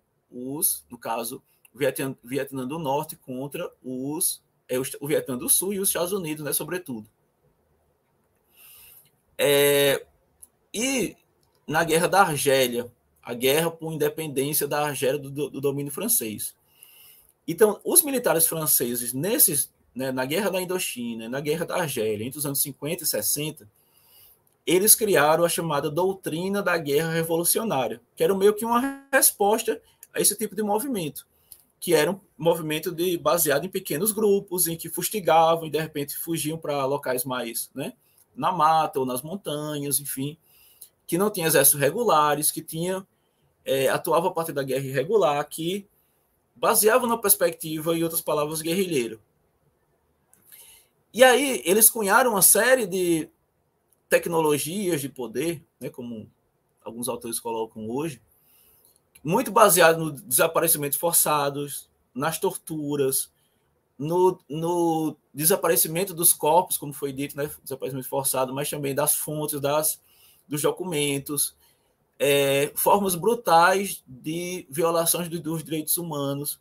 Speaker 2: no caso, o Vietnã do Norte contra o Vietnã do Sul e os Estados Unidos, né, sobretudo. E na Guerra da Argélia, a guerra por independência da Argélia do domínio francês. Então, os militares franceses, na Guerra da Indochina, na Guerra da Argélia, entre os anos 50 e 60, eles criaram a chamada doutrina da guerra revolucionária, que era meio que uma resposta a esse tipo de movimento, que era um movimento baseado em pequenos grupos, em que fustigavam e, de repente, fugiam para locais mais, né, na mata ou nas montanhas, enfim, que não tinha exércitos regulares, que atuava a partir da guerra irregular, que baseava na perspectiva, em outras palavras, guerrilheiro. E aí eles cunharam uma série de tecnologias de poder, né, como alguns autores colocam hoje, muito baseado no desaparecimentos forçados, nas torturas, no desaparecimento dos corpos, como foi dito, né, desaparecimento forçado, mas também das fontes, dos documentos, formas brutais de violações dos direitos humanos.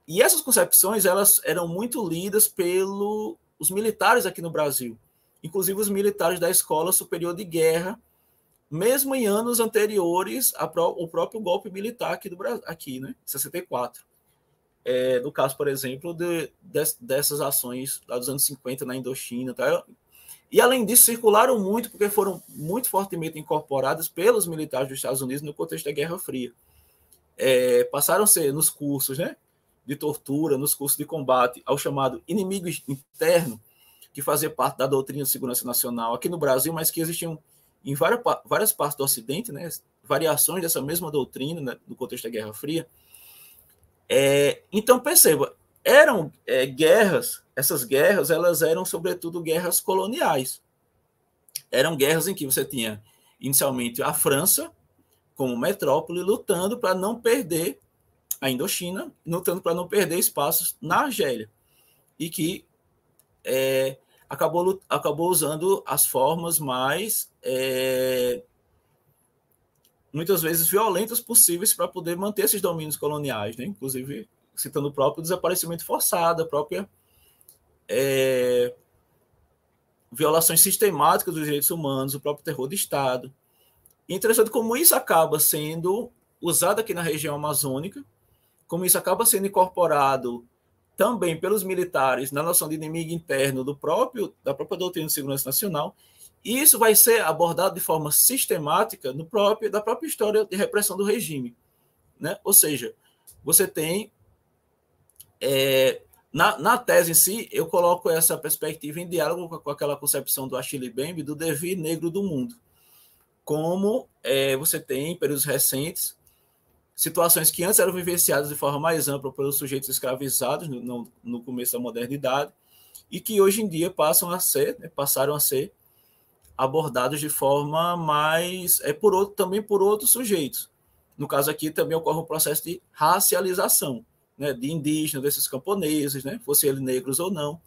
Speaker 2: E essas concepções elas eram muito lidas pelos militares aqui no Brasil, inclusive os militares da Escola Superior de Guerra, mesmo em anos anteriores ao próprio golpe militar aqui do Brasil, aqui, né, 64. No caso, por exemplo, dessas ações lá dos anos 50 na Indochina, tá? E, além disso, circularam muito, porque foram muito fortemente incorporadas pelos militares dos Estados Unidos no contexto da Guerra Fria. Passaram a ser, nos cursos, né, de tortura, nos cursos de combate ao chamado inimigo interno, que fazia parte da doutrina de segurança nacional aqui no Brasil, mas que existiam em várias partes do Ocidente, né, variações dessa mesma doutrina, né, no contexto da Guerra Fria. Então, perceba, eram guerras, essas guerras, elas eram, sobretudo, guerras coloniais. Eram guerras em que você tinha, inicialmente, a França, como metrópole, lutando para não perder a Indochina, lutando para não perder espaços na Argélia, e que acabou usando as formas mais, muitas vezes, violentas possíveis para poder manter esses domínios coloniais, né? Inclusive citando o próprio desaparecimento forçado, a própria violações sistemáticas dos direitos humanos, o próprio terror de Estado. E interessante como isso acaba sendo usado aqui na região amazônica, como isso acaba sendo incorporado também pelos militares na noção de inimigo interno da própria doutrina de segurança nacional, e isso vai ser abordado de forma sistemática da própria história de repressão do regime, né? Ou seja, você tem, na tese em si, eu coloco essa perspectiva em diálogo com aquela concepção do Achille Mbembe do devir negro do mundo, como você tem, em períodos recentes, situações que antes eram vivenciadas de forma mais ampla pelos sujeitos escravizados no começo da modernidade, e que hoje em dia passaram a ser abordados de forma mais também por outros sujeitos. No caso aqui também ocorre um processo de racialização, né, de indígenas, desses camponeses, né, fossem eles negros ou não,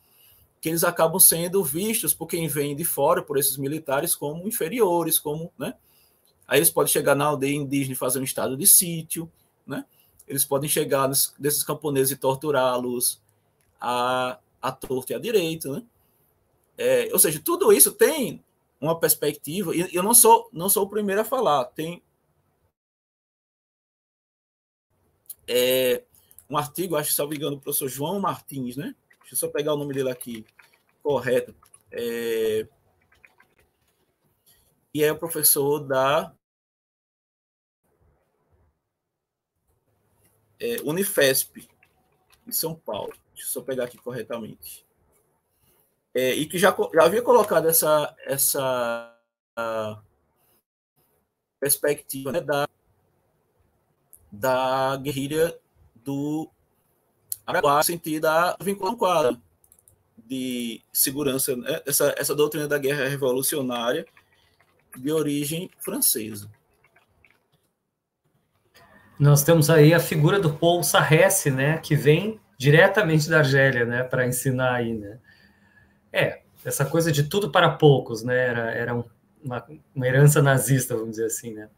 Speaker 2: que eles acabam sendo vistos por quem vem de fora, por esses militares, como inferiores, né? Aí eles podem chegar na aldeia indígena e fazer um estado de sítio, né? Eles podem chegar desses camponeses e torturá-los à torta e à direita, né? Ou seja, tudo isso tem uma perspectiva, e eu não sou o primeiro a falar, tem um artigo, acho que, salvo engano, do professor João Martins, né? Deixa eu só pegar o nome dele aqui, correto, e é o professor da Unifesp, em São Paulo. Deixa eu só pegar aqui corretamente. E que já havia colocado essa perspectiva, né, da guerrilha do Araguaia, no sentido da vinculação quadra de segurança, né, essa doutrina da guerra revolucionária de origem francesa.
Speaker 1: Nós temos aí a figura do Paul Sarresse, né, que vem diretamente da Argélia, né, para ensinar aí, né. essa coisa de tudo para poucos, né? Era uma herança nazista, vamos dizer assim, né?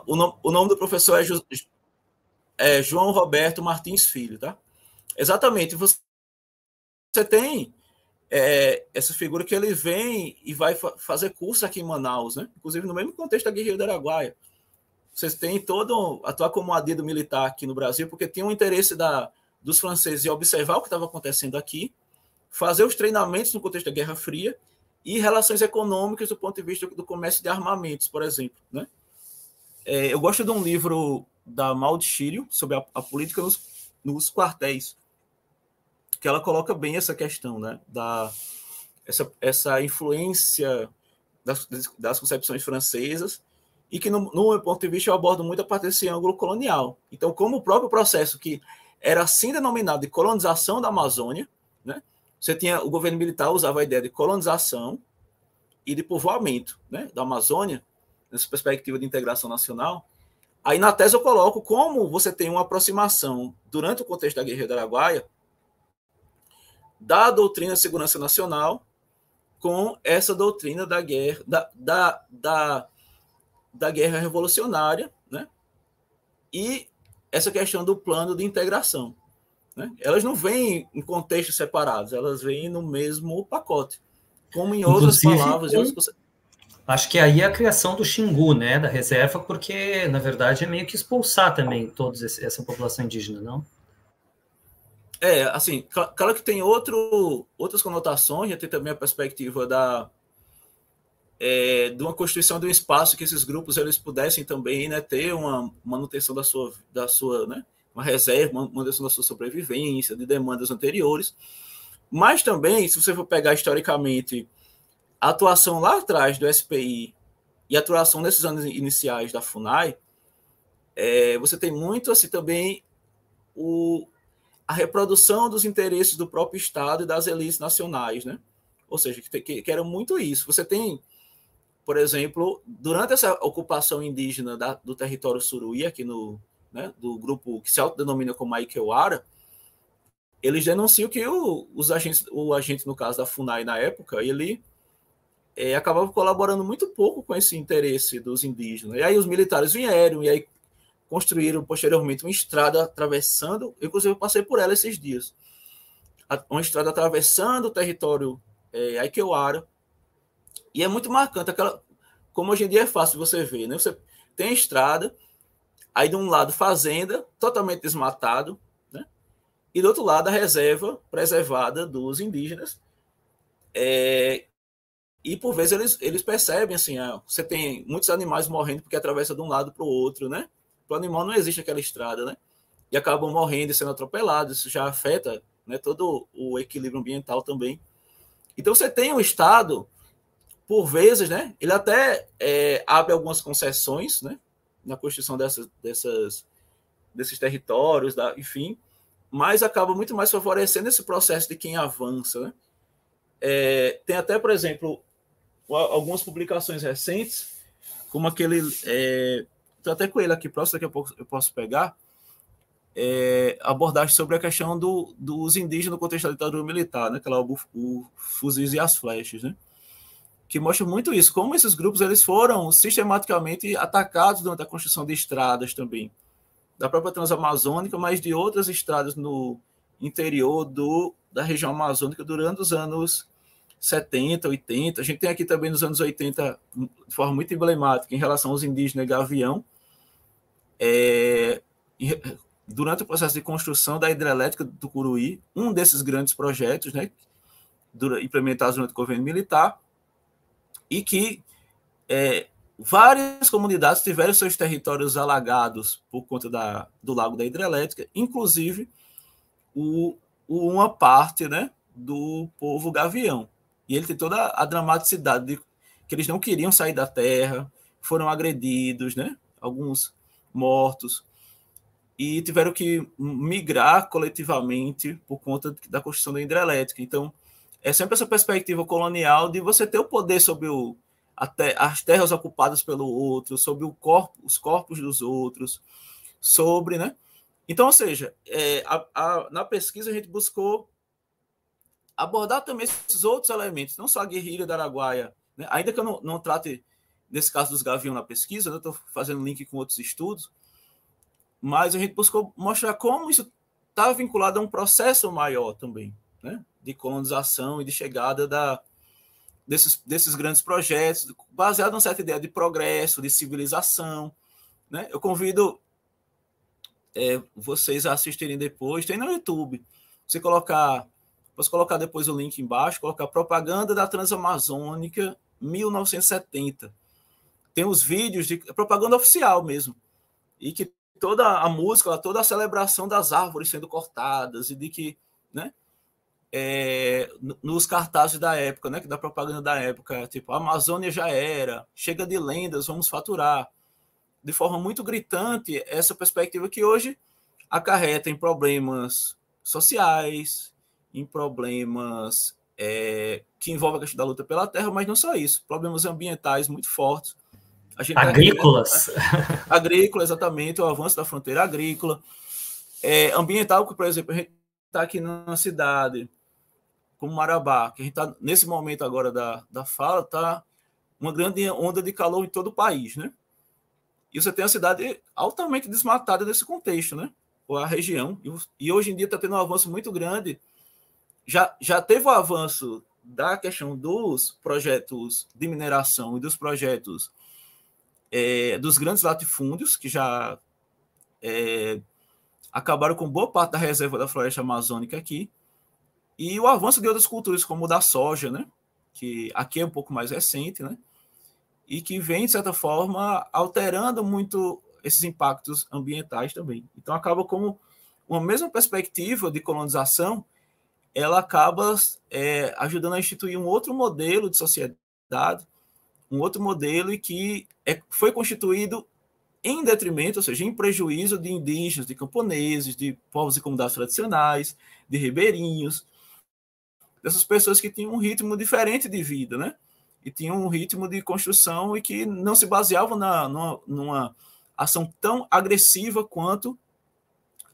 Speaker 2: O nome do professor é João Roberto Martins Filho, tá? Exatamente. Você tem essa figura que ele vem e vai fazer curso aqui em Manaus, né? Inclusive no mesmo contexto da Guerrilha do Araguaia. Vocês têm todo atuar como adido militar aqui no Brasil, porque tinha um interesse dos franceses em observar o que estava acontecendo aqui, fazer os treinamentos no contexto da Guerra Fria e relações econômicas do ponto de vista do comércio de armamentos, por exemplo, né? Eu gosto de um livro da Maud Schírio sobre a política nos quartéis, que ela coloca bem essa questão, né? Essa influência das concepções francesas, e que, no meu ponto de vista, eu abordo muito a partir desse ângulo colonial. Então, como o próprio processo que era assim denominado de colonização da Amazônia, né? Você tinha, o governo militar usava a ideia de colonização e de povoamento, né, da Amazônia, nessa perspectiva de integração nacional. Aí, na tese, eu coloco como você tem uma aproximação, durante o contexto da Guerrilha do Araguaia, da doutrina de segurança nacional com essa doutrina da guerra, da guerra revolucionária, né? E essa questão do plano de integração, né? Elas não vêm em contextos separados, elas vêm no mesmo pacote, como em outras palavras.
Speaker 1: Acho que aí é a criação do Xingu, né, da reserva, porque, na verdade, é meio que expulsar também toda essa população indígena, não?
Speaker 2: Assim, claro que tem outras conotações, já tem também a perspectiva de uma constituição de um espaço que esses grupos eles pudessem também, né, ter uma manutenção da sua né, uma reserva, uma manutenção da sua sobrevivência, de demandas anteriores. Mas também, se você for pegar historicamente a atuação lá atrás do SPI e a atuação nesses anos iniciais da FUNAI, você tem muito assim também a reprodução dos interesses do próprio Estado e das elites nacionais, né? Ou seja, que era muito isso. Você tem, por exemplo, durante essa ocupação indígena do território Suruí, aqui né, do grupo que se autodenomina como Aikeuara, eles denunciam que o agente, no caso da FUNAI na época, ele acabava colaborando muito pouco com esse interesse dos indígenas. E aí os militares vieram e aí construíram posteriormente uma estrada atravessando, inclusive eu passei por ela esses dias, uma estrada atravessando o território Aikeuara, e é muito marcante, como hoje em dia é fácil você ver, né? Você tem a estrada, aí de um lado fazenda, totalmente desmatado, né? E do outro lado a reserva preservada dos indígenas, e por vezes eles percebem assim, você tem muitos animais morrendo porque atravessa de um lado para o outro, né? Para o animal não existe aquela estrada, né? E acabam morrendo e sendo atropelados, isso já afeta, né, todo o equilíbrio ambiental também. Então você tem um Estado, por vezes, né, ele até abre algumas concessões, né, na construção desses territórios, enfim, mas acaba muito mais favorecendo esse processo de quem avança, né? Tem até, por exemplo, algumas publicações recentes, como aquele... Estou até com ele aqui próximo, daqui a pouco eu posso pegar, abordagem sobre a questão dos indígenas no contexto da ditadura militar, né? Que é o fuzis e as flechas, né? Que mostra muito isso, como esses grupos eles foram sistematicamente atacados durante a construção de estradas também, da própria Transamazônica, mas de outras estradas no interior da região amazônica durante os anos 70, 80. A gente tem aqui também nos anos 80, de forma muito emblemática, em relação aos indígenas Gavião, durante o processo de construção da hidrelétrica do Tucuruí, um desses grandes projetos, né, implementados durante o governo militar, e que várias comunidades tiveram seus territórios alagados por conta do lago da hidrelétrica, inclusive uma parte, né, do povo Gavião. E ele tem toda a dramaticidade de que eles não queriam sair da terra, foram agredidos, né, alguns mortos, e tiveram que migrar coletivamente por conta da construção da hidrelétrica. Então, é sempre essa perspectiva colonial de você ter o poder sobre as terras ocupadas pelo outro, sobre os corpos dos outros, sobre, né? Então, ou seja, na pesquisa a gente buscou abordar também esses outros elementos, não só a guerrilha do Araguaia, né? Ainda que eu não trate desse caso dos Gavião na pesquisa, eu estou fazendo link com outros estudos, mas a gente buscou mostrar como isso está vinculado a um processo maior também, né? De colonização e de chegada desses grandes projetos, baseado numa certa ideia de progresso, de civilização, né? Eu convido vocês a assistirem depois, tem no YouTube. Posso colocar depois o link embaixo, colocar Propaganda da Transamazônica 1970. Tem os vídeos de propaganda oficial mesmo, e que toda a música, toda a celebração das árvores sendo cortadas, e de que, né, nos cartazes da época, né, da propaganda da época, tipo, a Amazônia já era, chega de lendas, vamos faturar. De forma muito gritante, essa perspectiva que hoje acarreta em problemas sociais, em problemas que envolvem a questão da luta pela terra, mas não só isso, problemas ambientais muito fortes.
Speaker 1: Agrícolas.
Speaker 2: Agrícola, exatamente, o avanço da fronteira agrícola. Ambiental, que, por exemplo, a gente está aqui numa cidade como Marabá, que a gente está, nesse momento agora da fala, está uma grande onda de calor em todo o país, né? E você tem a cidade altamente desmatada nesse contexto, né? Ou a região. E hoje em dia está tendo um avanço muito grande. Já teve o avanço da questão dos projetos de mineração e dos projetos dos grandes latifúndios, que já acabaram com boa parte da reserva da floresta amazônica aqui. E o avanço de outras culturas, como o da soja, né? Que aqui é um pouco mais recente, né? E que vem, de certa forma, alterando muito esses impactos ambientais também. Então, acaba como uma mesma perspectiva de colonização, ela acaba ajudando a instituir um outro modelo de sociedade, um outro modelo e que foi constituído em detrimento, ou seja, em prejuízo de indígenas, de camponeses, de povos e comunidades tradicionais, de ribeirinhos, dessas pessoas que tinham um ritmo diferente de vida, né? E tinham um ritmo de construção e que não se baseavam numa ação tão agressiva quanto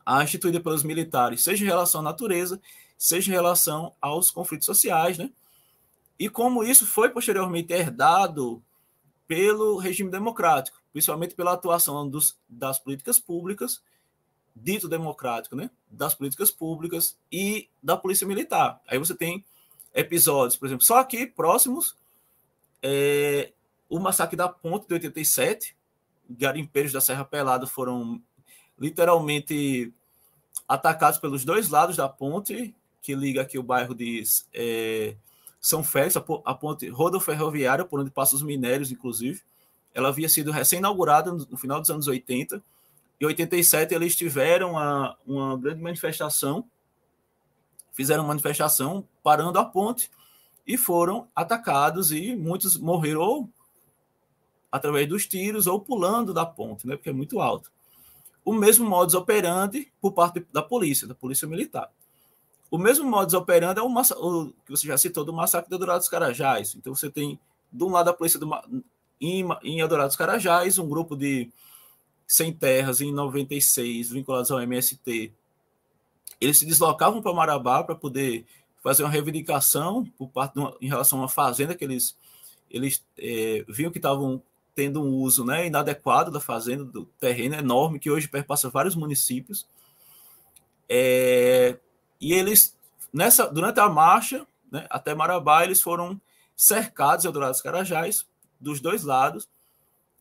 Speaker 2: a instituída pelos militares, seja em relação à natureza, seja em relação aos conflitos sociais, né? E como isso foi posteriormente herdado pelo regime democrático, principalmente pela atuação das políticas públicas, dito democrático, né? Das políticas públicas e da polícia militar. Aí você tem episódios, por exemplo, só aqui próximos, o massacre da Ponte de 87, garimpeiros da Serra Pelada foram literalmente atacados pelos dois lados da ponte, que liga aqui o bairro de São Félix, a ponte rodoferroviária, por onde passam os minérios, inclusive. Ela havia sido recém-inaugurada no final dos anos 80. Em 87, eles tiveram uma grande manifestação, fizeram manifestação parando a ponte e foram atacados, e muitos morreram ou através dos tiros ou pulando da ponte, né, porque é muito alto. O mesmo modus operandi por parte da polícia militar. O mesmo modus operandi é o que você já citou, do massacre de Eldorado dos Carajás. Então, você tem, de um lado, a polícia em Eldorado dos Carajás, um grupo de sem terras em 96, vinculados ao MST. Eles se deslocavam para Marabá para poder fazer uma reivindicação por parte em relação a uma fazenda que eles viam que estavam tendo um uso, né, inadequado da fazenda, do terreno enorme, que hoje perpassa vários municípios. E eles, durante a marcha, né, até Marabá, eles foram cercados em Eldorado dos Carajás, dos dois lados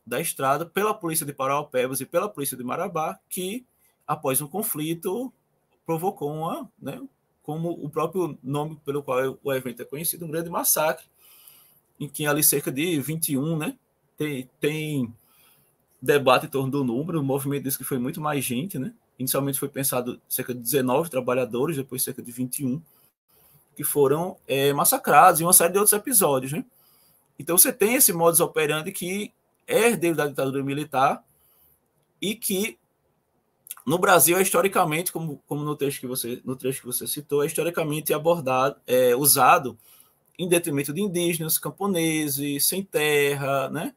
Speaker 2: da estrada, pela polícia de Parauapebas e pela polícia de Marabá, que, após um conflito, provocou né, como o próprio nome pelo qual o evento é conhecido, um grande massacre, em que ali cerca de 21, né, tem debate em torno do número. O movimento diz que foi muito mais gente, né? Inicialmente foi pensado cerca de 19 trabalhadores, depois cerca de 21, que foram massacrados, e uma série de outros episódios, né? Então você tem esse modus operandi que é herdeiro da ditadura militar e que no Brasil é historicamente, como no trecho que você citou, é historicamente abordado, usado em detrimento de indígenas, camponeses, sem terra, né?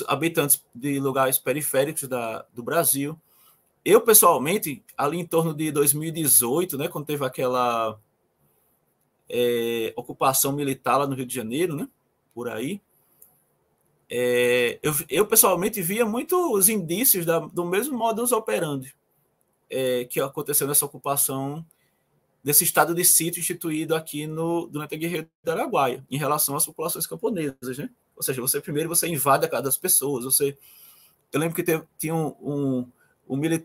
Speaker 2: Habitantes de lugares periféricos do Brasil. Eu, pessoalmente, ali em torno de 2018, né, quando teve aquela ocupação militar lá no Rio de Janeiro, né, por aí, eu pessoalmente via muitos indícios do mesmo modus operandi que aconteceu nessa ocupação desse estado de sítio instituído aqui durante a Guerra do Araguaia, em relação às populações camponesas, né? Ou seja, você invade a casa das pessoas, eu lembro que tinha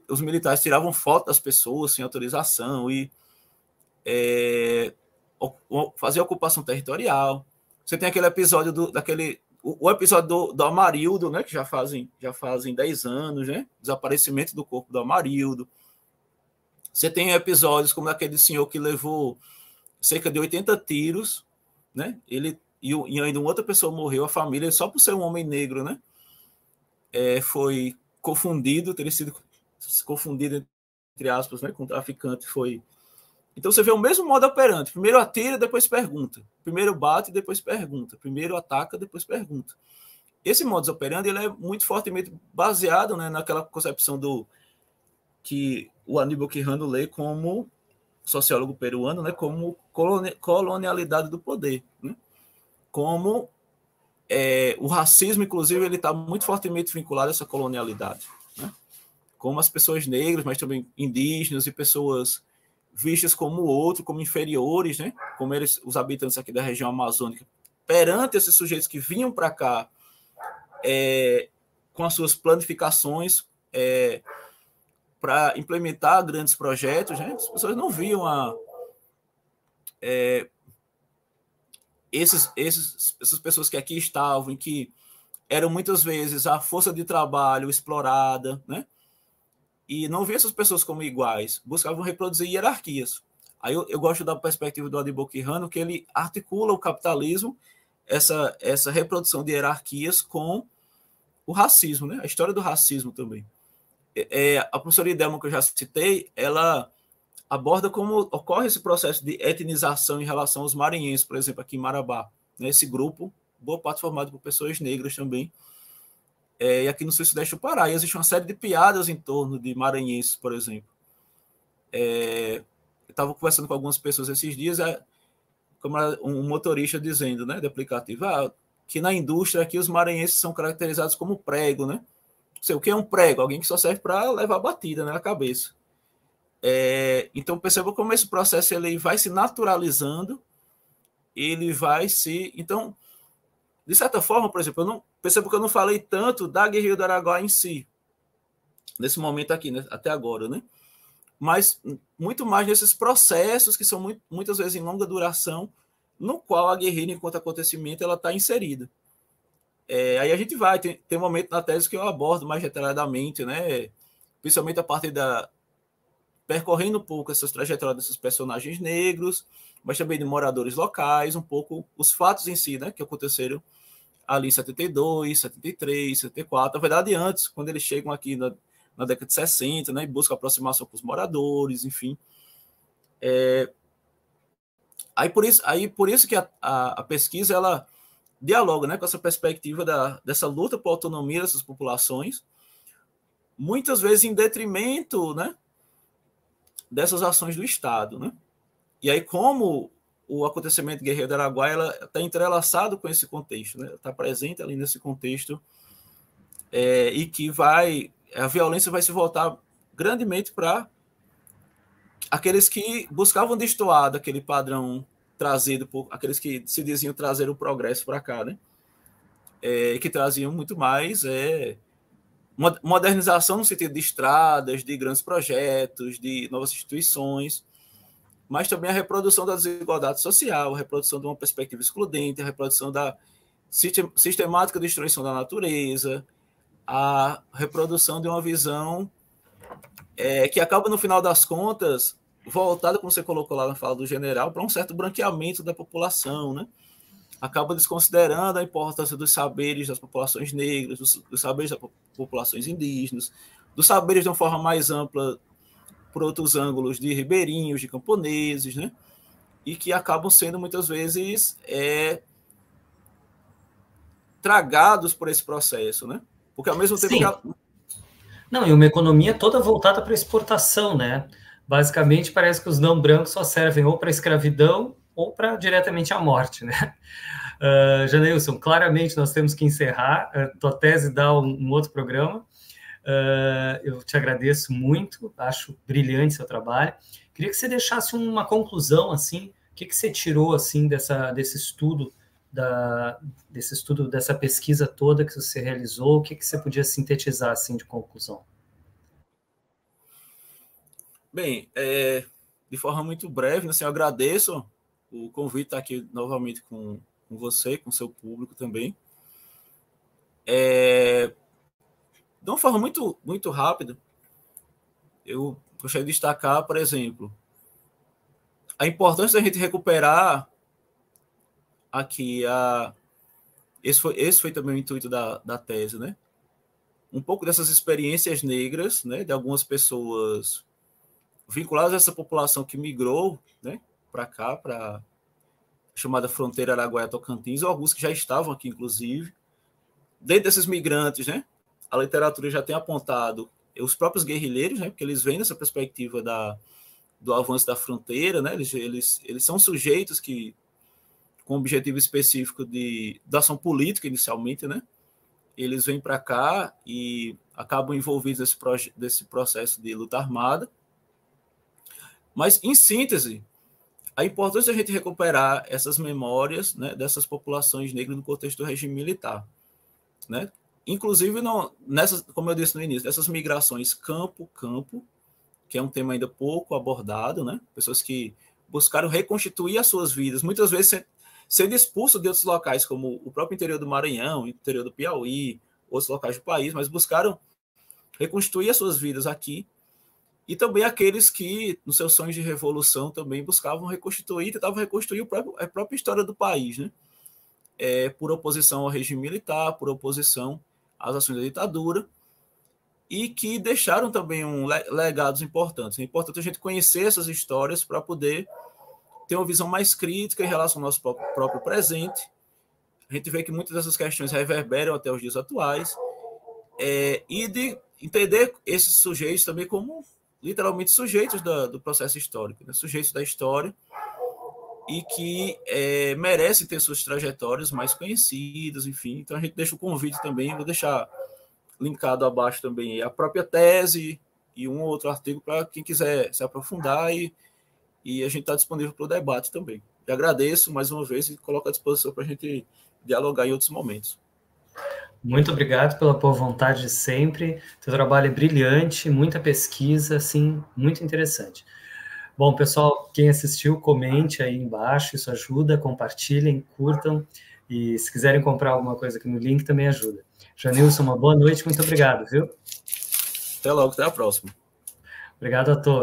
Speaker 2: os militares tiravam foto das pessoas sem autorização e fazia ocupação territorial. Você tem aquele episódio o episódio do Amarildo, né, que já fazem 10 anos, né? Desaparecimento do corpo do Amarildo. Você tem episódios como aquele senhor que levou cerca de 80 tiros, né? Ele e ainda uma outra pessoa morreu, a família, só por ser um homem negro, né? Foi confundido, teria sido confundido, entre aspas, né, com traficante. Então você vê o mesmo modo operante. Primeiro atira, depois pergunta. Primeiro bate, depois pergunta. Primeiro ataca, depois pergunta. Esse modus operandi ele é muito fortemente baseado, né, naquela concepção que o Aníbal Quijano lê como sociólogo peruano, né, como colonialidade do poder, né? Como o racismo, inclusive, ele está muito fortemente vinculado a essa colonialidade, né? Como as pessoas negras, mas também indígenas e pessoas vistas como outro, como inferiores, né? Como os habitantes aqui da região amazônica, perante esses sujeitos que vinham para cá com as suas planificações para implementar grandes projetos, né? As pessoas não viam essas pessoas que aqui estavam e que eram muitas vezes a força de trabalho explorada, né? E não via essas pessoas como iguais, buscavam reproduzir hierarquias. Aí eu gosto da perspectiva do Aníbal Quijano, que ele articula o capitalismo, essa reprodução de hierarquias com o racismo, né? A história do racismo também. A professora Idelma, que eu já citei, ela aborda como ocorre esse processo de etnização em relação aos maranhenses, por exemplo, aqui em Marabá. Né? Esse grupo, boa parte formado por pessoas negras também, e aqui no Sudeste do Pará. E existe uma série de piadas em torno de maranhenses, por exemplo. Eu estava conversando com algumas pessoas esses dias, como um motorista dizendo, né, de aplicativo, que na indústria aqui os maranhenses são caracterizados como prego, né? O que é um prego? Alguém que só serve para levar batida, né, na cabeça. Então perceba como esse processo ele vai se naturalizando, então, de certa forma, por exemplo, percebo que eu não falei tanto da Guerrilha do Araguaia em si, nesse momento aqui, né, até agora, né? Mas muito mais desses processos que são muitas vezes em longa duração, no qual a guerrilha, enquanto acontecimento, ela está inserida. Aí a gente tem um momento na tese que eu abordo mais detalhadamente, né? Principalmente a partir percorrendo um pouco essas trajetórias desses personagens negros, mas também de moradores locais, um pouco os fatos em si, né, que aconteceram ali em 72, 73, 74, na verdade antes, quando eles chegam aqui na década de 60, né, e buscam aproximação com os moradores, enfim. Aí por isso que a pesquisa ela dialoga, né, com essa perspectiva dessa luta por autonomia dessas populações, muitas vezes em detrimento, né, dessas ações do Estado, né? E aí como o acontecimento Guerrilha do Araguaia está entrelaçado com esse contexto, né? Está presente ali nesse contexto e que a violência vai se voltar grandemente para aqueles que buscavam destoar daquele padrão trazido por aqueles que se diziam trazer o progresso para cá, né? Que traziam muito mais modernização no sentido de estradas, de grandes projetos, de novas instituições, mas também a reprodução da desigualdade social, a reprodução de uma perspectiva excludente, a reprodução da sistemática destruição da natureza, a reprodução de uma visão que acaba, no final das contas, voltada, como você colocou lá na fala do general, para um certo branqueamento da população, né? Acaba desconsiderando a importância dos saberes das populações negras, dos saberes das populações indígenas, dos saberes de uma forma mais ampla, por outros ângulos, de ribeirinhos, de camponeses, né? E que acabam sendo, muitas vezes, tragados por esse processo, né? Porque, ao mesmo tempo
Speaker 1: Sim. Não, e uma economia toda voltada para exportação, né? Basicamente, parece que os não brancos só servem ou para escravidão ou para diretamente a morte, né? Janeilson, claramente nós temos que encerrar. Tua tese dá um outro programa. Eu te agradeço muito, acho brilhante seu trabalho. Queria que você deixasse uma conclusão, assim, o que você tirou, assim, desse estudo, dessa pesquisa toda que você realizou, o que você podia sintetizar, assim, de conclusão?
Speaker 2: Bem, de forma muito breve, assim, eu agradeço o convite estar aqui novamente com você, com seu público também. De uma forma muito, muito rápida, eu gostaria de destacar, por exemplo, a importância da gente recuperar aqui esse foi também o intuito da tese, né? Um pouco dessas experiências negras, né, de algumas pessoas vinculadas a essa população que migrou, né, para cá, para a chamada fronteira Araguaia-Tocantins, ou alguns que já estavam aqui, inclusive. Dentro desses migrantes, né, a literatura já tem apontado os próprios guerrilheiros, né, porque eles vêm nessa perspectiva do avanço da fronteira, né, eles são sujeitos que, com o objetivo específico de ação política, inicialmente, né, eles vêm para cá e acabam envolvidos nesse processo de luta armada. Mas, em síntese, a importância de a gente recuperar essas memórias, né, dessas populações negras no contexto do regime militar, né? Inclusive, como eu disse no início, essas migrações campo-campo, que é um tema ainda pouco abordado, né? Pessoas que buscaram reconstituir as suas vidas, muitas vezes sendo expulsos de outros locais, como o próprio interior do Maranhão, interior do Piauí, outros locais do país, mas buscaram reconstruir as suas vidas aqui. E também aqueles que, nos seus sonhos de revolução, também buscavam reconstituir, tentavam reconstruir a própria história do país, né? Por oposição ao regime militar, por oposição às ações da ditadura, e que deixaram também legados importantes. É importante a gente conhecer essas histórias para poder ter uma visão mais crítica em relação ao nosso próprio presente. A gente vê que muitas dessas questões reverberam até os dias atuais, e de entender esses sujeitos também como literalmente sujeitos do processo histórico, né? Sujeitos da história, e que merecem ter suas trajetórias mais conhecidas, enfim. Então a gente deixa o convite também, vou deixar linkado abaixo também a própria tese e um ou outro artigo para quem quiser se aprofundar, e a gente está disponível para o debate também. Eu agradeço mais uma vez e coloco à disposição para a gente dialogar em outros momentos.
Speaker 1: Muito obrigado pela boa vontade de sempre. Teu trabalho é brilhante, muita pesquisa, assim, muito interessante. Bom, pessoal, quem assistiu, comente aí embaixo, isso ajuda, compartilhem, curtam, e se quiserem comprar alguma coisa aqui no link, também ajuda. Janilson, uma boa noite, muito obrigado, viu?
Speaker 2: Até logo, até a próxima.
Speaker 1: Obrigado a todos.